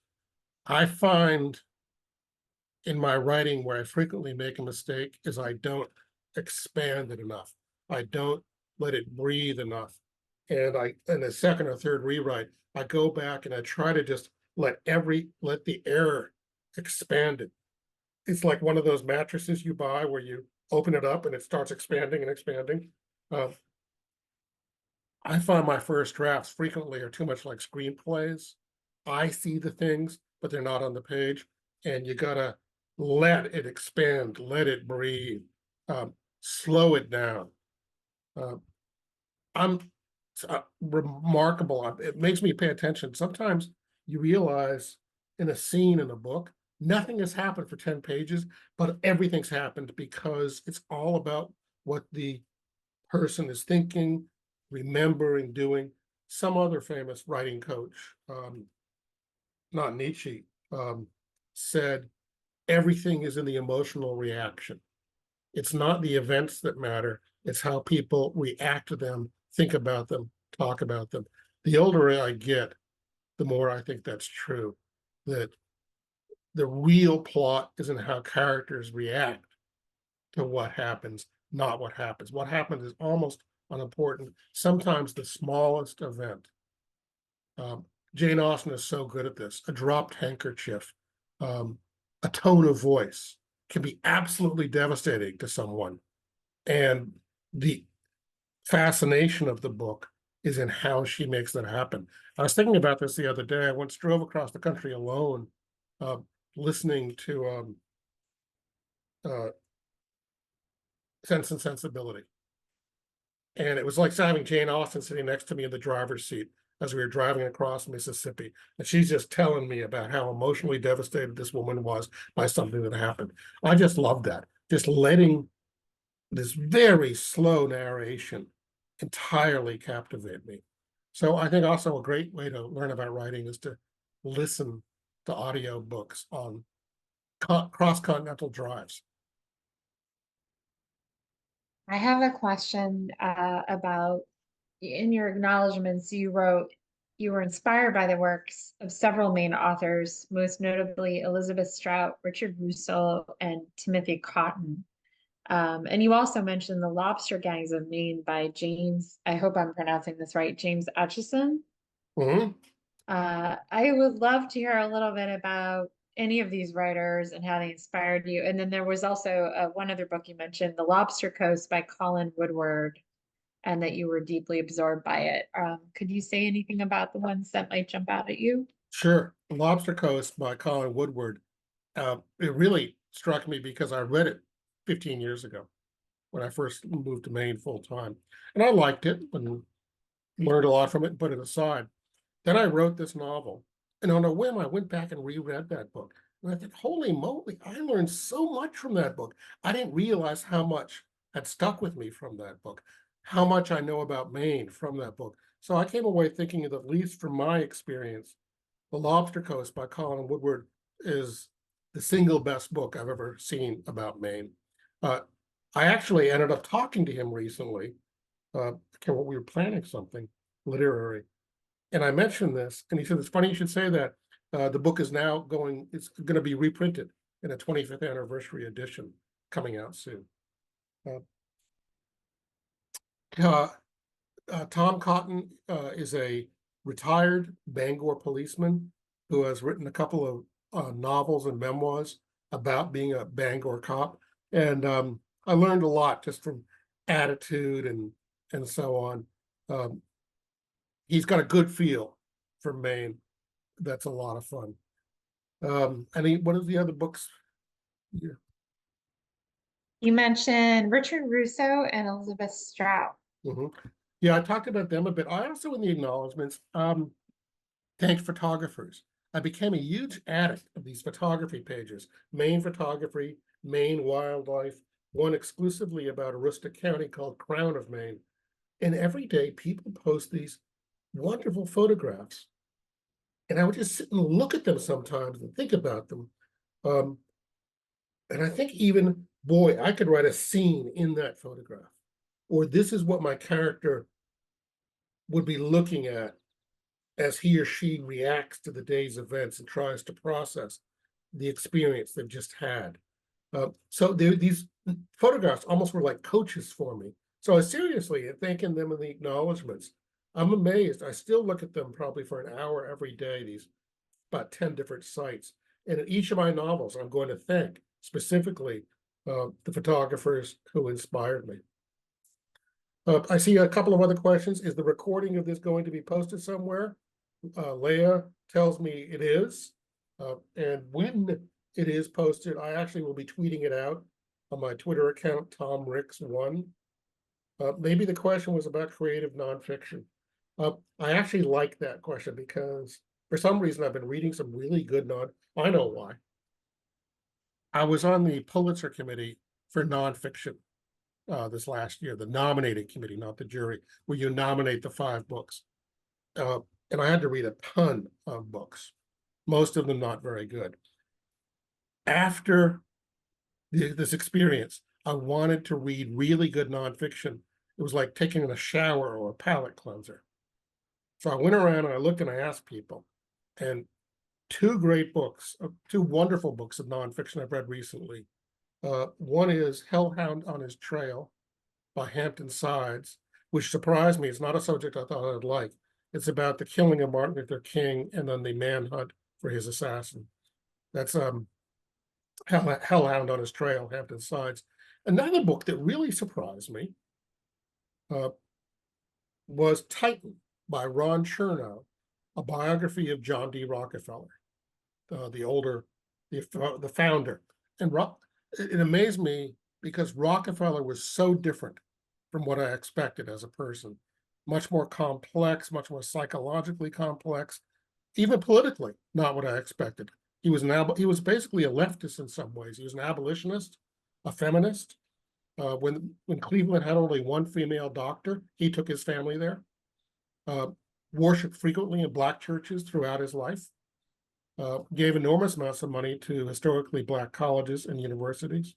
[SPEAKER 2] I find in my writing where I frequently make a mistake is I don't expand it enough. I don't let it breathe enough. And in the second or third rewrite, I go back and I try to just let the air expand it. It's like one of those mattresses you buy where you open it up and it starts expanding and expanding. I find my first drafts frequently are too much like screenplays. I see the things, but they're not on the page. And you gotta let it expand, let it breathe, slow it down. I'm remarkable. It makes me pay attention. Sometimes you realize in a scene in a book, nothing has happened for 10 pages, but everything's happened because it's all about what the person is thinking, remembering, doing. Some other famous writing coach, not Nietzsche, said everything is in the emotional reaction. It's not the events that matter, it's how people react to them, think about them, talk about them. The older I get, the more I think that's true, that the real plot is in how characters react to what happens, not what happens. What happens is almost unimportant. Sometimes the smallest event. Jane Austen is so good at this. A dropped handkerchief, a tone of voice can be absolutely devastating to someone. And the fascination of the book is in how she makes that happen. I was thinking about this the other day. I once drove across the country alone, listening to Sense and Sensibility. And it was like having Jane Austen sitting next to me in the driver's seat as we were driving across Mississippi. And she's just telling me about how emotionally devastated this woman was by something that happened. I just love that. Just letting this very slow narration entirely captivate me. So I think also a great way to learn about writing is to listen to audio books on cross-continental drives.
[SPEAKER 1] I have a question about in your acknowledgments, you wrote you were inspired by the works of several Maine authors, most notably Elizabeth Strout, Richard Russell, and Timothy Cotton. And you also mentioned The Lobster Gangs of Maine by James, I hope I'm pronouncing this right, James Atchison.
[SPEAKER 2] Mm-hmm.
[SPEAKER 1] I would love to hear a little bit about any of these writers and how they inspired you. And then there was also one other book you mentioned, The Lobster Coast by Colin Woodward, and that you were deeply absorbed by it. Could you say anything about the ones that might jump out at you?
[SPEAKER 2] Sure. Lobster Coast by Colin Woodward. It really struck me because I read it 15 years ago when I first moved to Maine full time. And I liked it and learned a lot from it and put it aside. Then I wrote this novel. And on a whim, I went back and reread that book. And I thought, holy moly, I learned so much from that book. I didn't realize how much had stuck with me from that book, how much I know about Maine from that book. So I came away thinking that, at least from my experience, The Lobster Coast by Colin Woodward is the single best book I've ever seen about Maine. I actually ended up talking to him recently. We were planning something literary, and I mentioned this, and he said, "It's funny you should say that. The book is now it's going to be reprinted in a 25th anniversary edition coming out soon." Uh, uh, Tom Cotton is a retired Bangor policeman who has written a couple of novels and memoirs about being a Bangor cop. And I learned a lot just from attitude and so on. Um, he's got a good feel for Maine. That's a lot of fun. What are the other books? Yeah.
[SPEAKER 1] You mentioned Richard Russo and Elizabeth Strout.
[SPEAKER 2] Mhm. Yeah, I talked about them a bit. I also, in the acknowledgments, thanked photographers. I became a huge addict of these photography pages, Maine photography, Maine wildlife, one exclusively about Aroostook County called Crown of Maine. And every day people post these wonderful photographs. And I would just sit and look at them sometimes and think about them. Um, and I think even, boy, I could write a scene in that photograph. Or this is what my character would be looking at as he or she reacts to the day's events and tries to process the experience they've just had. So these photographs almost were like coaches for me. So I seriously thanking them in the acknowledgments. I'm amazed. I still look at them probably for an hour every day, these about 10 different sites. And in each of my novels, I'm going to thank specifically the photographers who inspired me. I see a couple of other questions. Is the recording of this going to be posted somewhere? Leah tells me it is. And when it is posted, I actually will be tweeting it out on my Twitter account, TomRicks1. Maybe the question was about creative nonfiction. I actually like that question because for some reason I've been reading some really good I know why. I was on the Pulitzer committee for nonfiction this last year, the nominating committee, not the jury, where you nominate the 5 books. And I had to read a ton of books, most of them not very good. After this experience, I wanted to read really good nonfiction. It was like taking a shower or a palate cleanser. So I went around and I looked and I asked people, and 2 great books, 2 wonderful books of nonfiction I've read recently. One is Hellhound on His Trail by Hampton Sides, which surprised me. It's not a subject I thought I'd like. It's about the killing of Martin Luther King and then the manhunt for his assassin. That's Hellhound on His Trail, Hampton Sides. Another book that really surprised me uh, was Titan by Ron Chernow, a biography of John D. Rockefeller, the founder. And it amazed me because Rockefeller was so different from what I expected as a person, much more complex, much more psychologically complex, even politically, not what I expected. He was basically a leftist in some ways. He was an abolitionist, a feminist. When Cleveland had only one female doctor, he took his family there. Worshipped frequently in Black churches throughout his life. Gave enormous amounts of money to historically Black colleges and universities.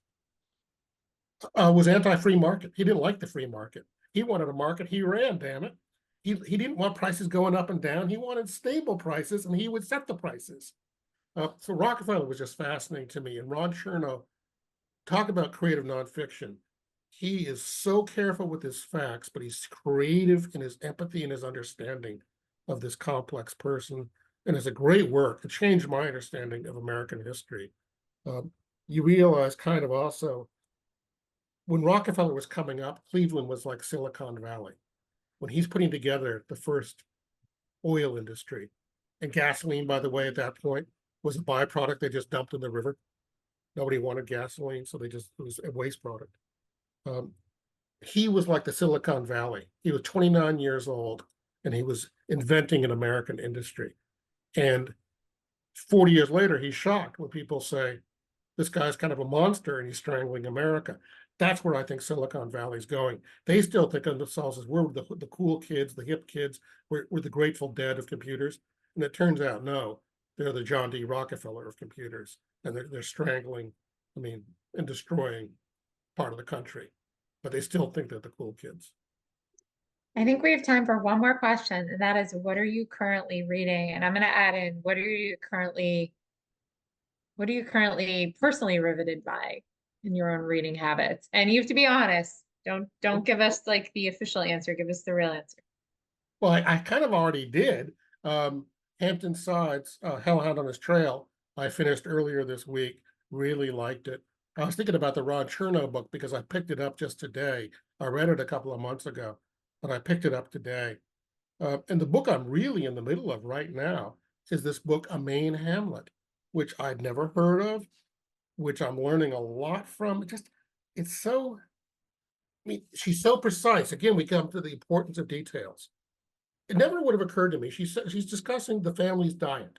[SPEAKER 2] Was anti-free market. He didn't like the free market. He wanted a market he ran, damn it. He didn't want prices going up and down. He wanted stable prices, and he would set the prices. So Rockefeller was just fascinating to me. And Ron Chernow, talk about creative nonfiction. He is so careful with his facts, but he's creative in his empathy and his understanding of this complex person. And it's a great work. It changed my understanding of American history. You realize kind of also when Rockefeller was coming up, Cleveland was like Silicon Valley. When he's putting together the first oil industry, and gasoline, by the way, at that point was a byproduct they just dumped in the river. Nobody wanted gasoline, so it was a waste product. He was like the Silicon Valley. He was 29 years old, and he was inventing an American industry. And 40 years later, he's shocked when people say, this guy's kind of a monster and he's strangling America. That's where I think Silicon Valley's going. They still think of themselves as we're the cool kids, the hip kids, we're the Grateful Dead of computers. And it turns out, no, they're the John D. Rockefeller of computers. And they're strangling, and destroying part of the country. But they still think they're the cool kids.
[SPEAKER 1] I think we have time for one more question, and that is, what are you currently reading? And I'm going to add in, what are you currently personally riveted by? in your own reading habits? And you have to be honest. Don't give us like the official answer. Give us the real answer.
[SPEAKER 2] Well, I kind of already did. Hampton Sides, Hellhound on His Trail, I finished earlier this week. Really liked it. I was thinking about the Ron Chernow book because I picked it up just today. I read it a couple of months ago, but I picked it up today. And the book I'm really in the middle of right now is this book, A Maine Hamlet, which I'd never heard of, which I'm learning a lot from. It's so, I mean, she's so precise. Again, we come to the importance of details. It never would have occurred to me. She's discussing the family's diet.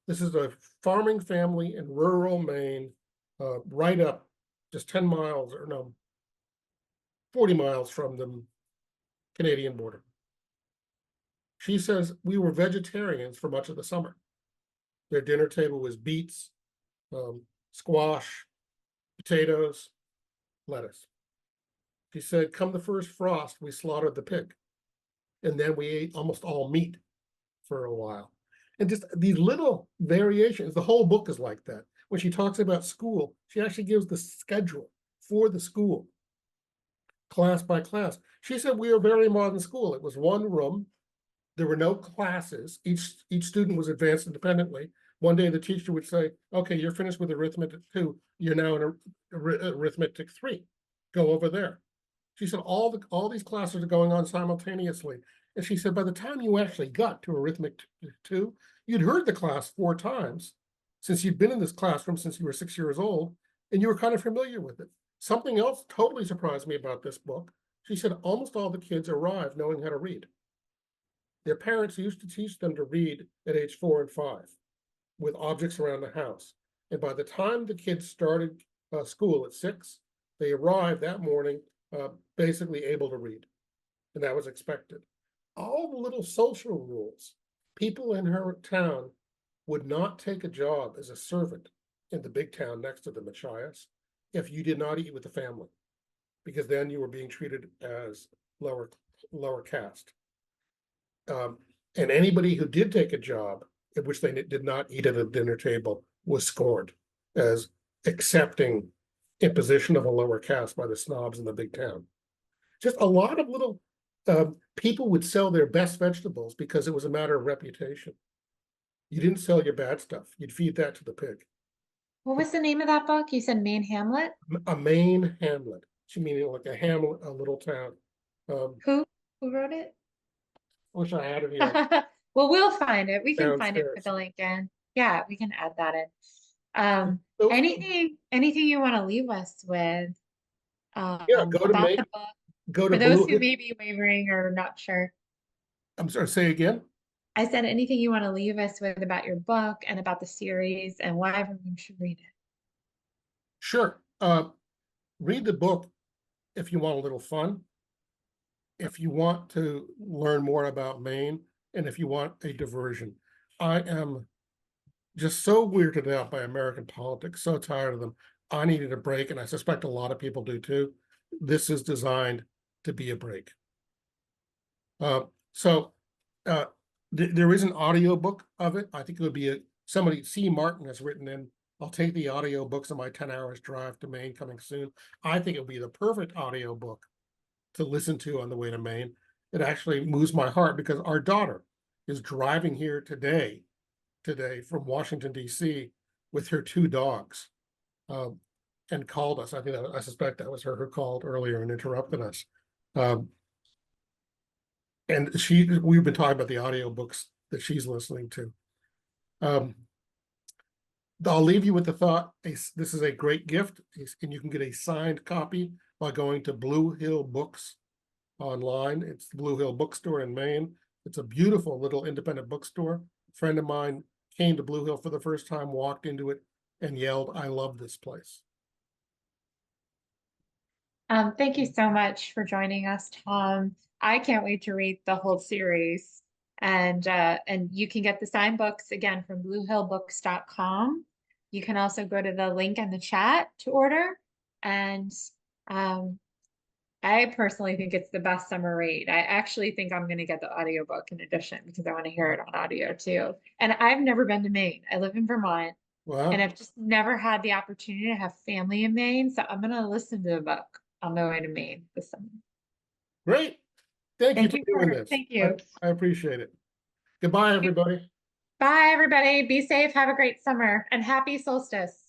[SPEAKER 2] This is a farming family in rural Maine, right up just 10 miles or no, 40 miles from the Canadian border. She says we were vegetarians for much of the summer. Their dinner table was beets, squash, potatoes, lettuce. She said, come the first frost, we slaughtered the pig. And then we ate almost all meat for a while. And just these little variations, the whole book is like that. When she talks about school, she actually gives the schedule for the school, class by class. She said we were a very modern school. It was one room. There were no classes. Each student was advanced independently. One day the teacher would say, okay, you're finished with arithmetic 2. You're now in arithmetic 3. Go over there. She said all these classes are going on simultaneously. And she said by the time you actually got to arithmetic 2, you'd heard the class 4 times since you'd been in this classroom since you were 6 years old, and you were kind of familiar with it. Something else totally surprised me about this book. She said almost all the kids arrived knowing how to read. Their parents used to teach them to read at age 4 and 5 with objects around the house. And by the time the kids started school at 6, they arrived that morning basically able to read. And that was expected. All the little social rules. People in her town would not take a job as a servant in the big town next to the Machias if you did not eat with the family, because then you were being treated as lower caste. And anybody who did take a job in which they did not eat at a dinner table was scorned as accepting imposition of a lower caste by the snobs in the big town. Just a lot of little people would sell their best vegetables because it was a matter of reputation. You didn't sell your bad stuff. You'd feed that to the pig.
[SPEAKER 1] What was the name of that book? You said Maine Hamlet?
[SPEAKER 2] A Maine hamlet. She meaning like a hamlet, a little town.
[SPEAKER 1] Who? Who wrote it?
[SPEAKER 2] Wish I had it here
[SPEAKER 1] Well, we'll find it. We can find it, put
[SPEAKER 2] downstairs.
[SPEAKER 1] the link in. Yeah, we can add that in.
[SPEAKER 2] Those,
[SPEAKER 1] Anything you want to leave us with
[SPEAKER 2] yeah, go to
[SPEAKER 1] about
[SPEAKER 2] Maine,
[SPEAKER 1] the book
[SPEAKER 2] go to
[SPEAKER 1] for those
[SPEAKER 2] Blue
[SPEAKER 1] who
[SPEAKER 2] Hill.
[SPEAKER 1] may be wavering or not sure?
[SPEAKER 2] I'm sorry, say again.
[SPEAKER 1] I said anything you want to leave us with about your book and about the series and why everyone should read it.
[SPEAKER 2] Sure. Read the book if you want a little fun, if you want to learn more about Maine, and if you want a diversion. I am just so weirded out by American politics, so tired of them. I needed a break, and I suspect a lot of people do too. This is designed to be a break. So there is an audio book of it. I think it would be somebody, C. Martin has written in, I'll take the audio books on my 10 hours drive to Maine coming soon. I think it would be the perfect audio book to listen to on the way to Maine. It actually moves my heart because our daughter is driving here today from Washington, D.C. with her 2 dogs and called us. I suspect that was her who called earlier and interrupted us. And we've been talking about the audiobooks that she's listening to. I'll leave you with the thought, this is a great gift, and you can get a signed copy by going to Blue Hill Books online. It's the Blue Hill Bookstore in Maine. It's a beautiful little independent bookstore. A friend of mine came to Blue Hill for the first time, walked into it, and yelled, I love this place.
[SPEAKER 1] Thank you so much for joining us, Tom. I can't wait to read the whole series. And you can get the signed books again from bluehillbooks.com. You can also go to the link in the chat to order. And I personally think it's the best summer read. I actually think I'm going to get the audiobook in addition because I want to hear it on audio too. And I've never been to Maine. I live in Vermont.
[SPEAKER 2] Wow,
[SPEAKER 1] I've just never had the opportunity to have family in Maine, so I'm gonna listen to the book on the way to Maine this summer.
[SPEAKER 2] great. Thank you
[SPEAKER 1] Thank
[SPEAKER 2] for
[SPEAKER 1] you
[SPEAKER 2] doing this.
[SPEAKER 1] thank you.
[SPEAKER 2] I appreciate it. Goodbye, everybody.
[SPEAKER 1] Bye, everybody. Be safe. Have a great summer and happy solstice.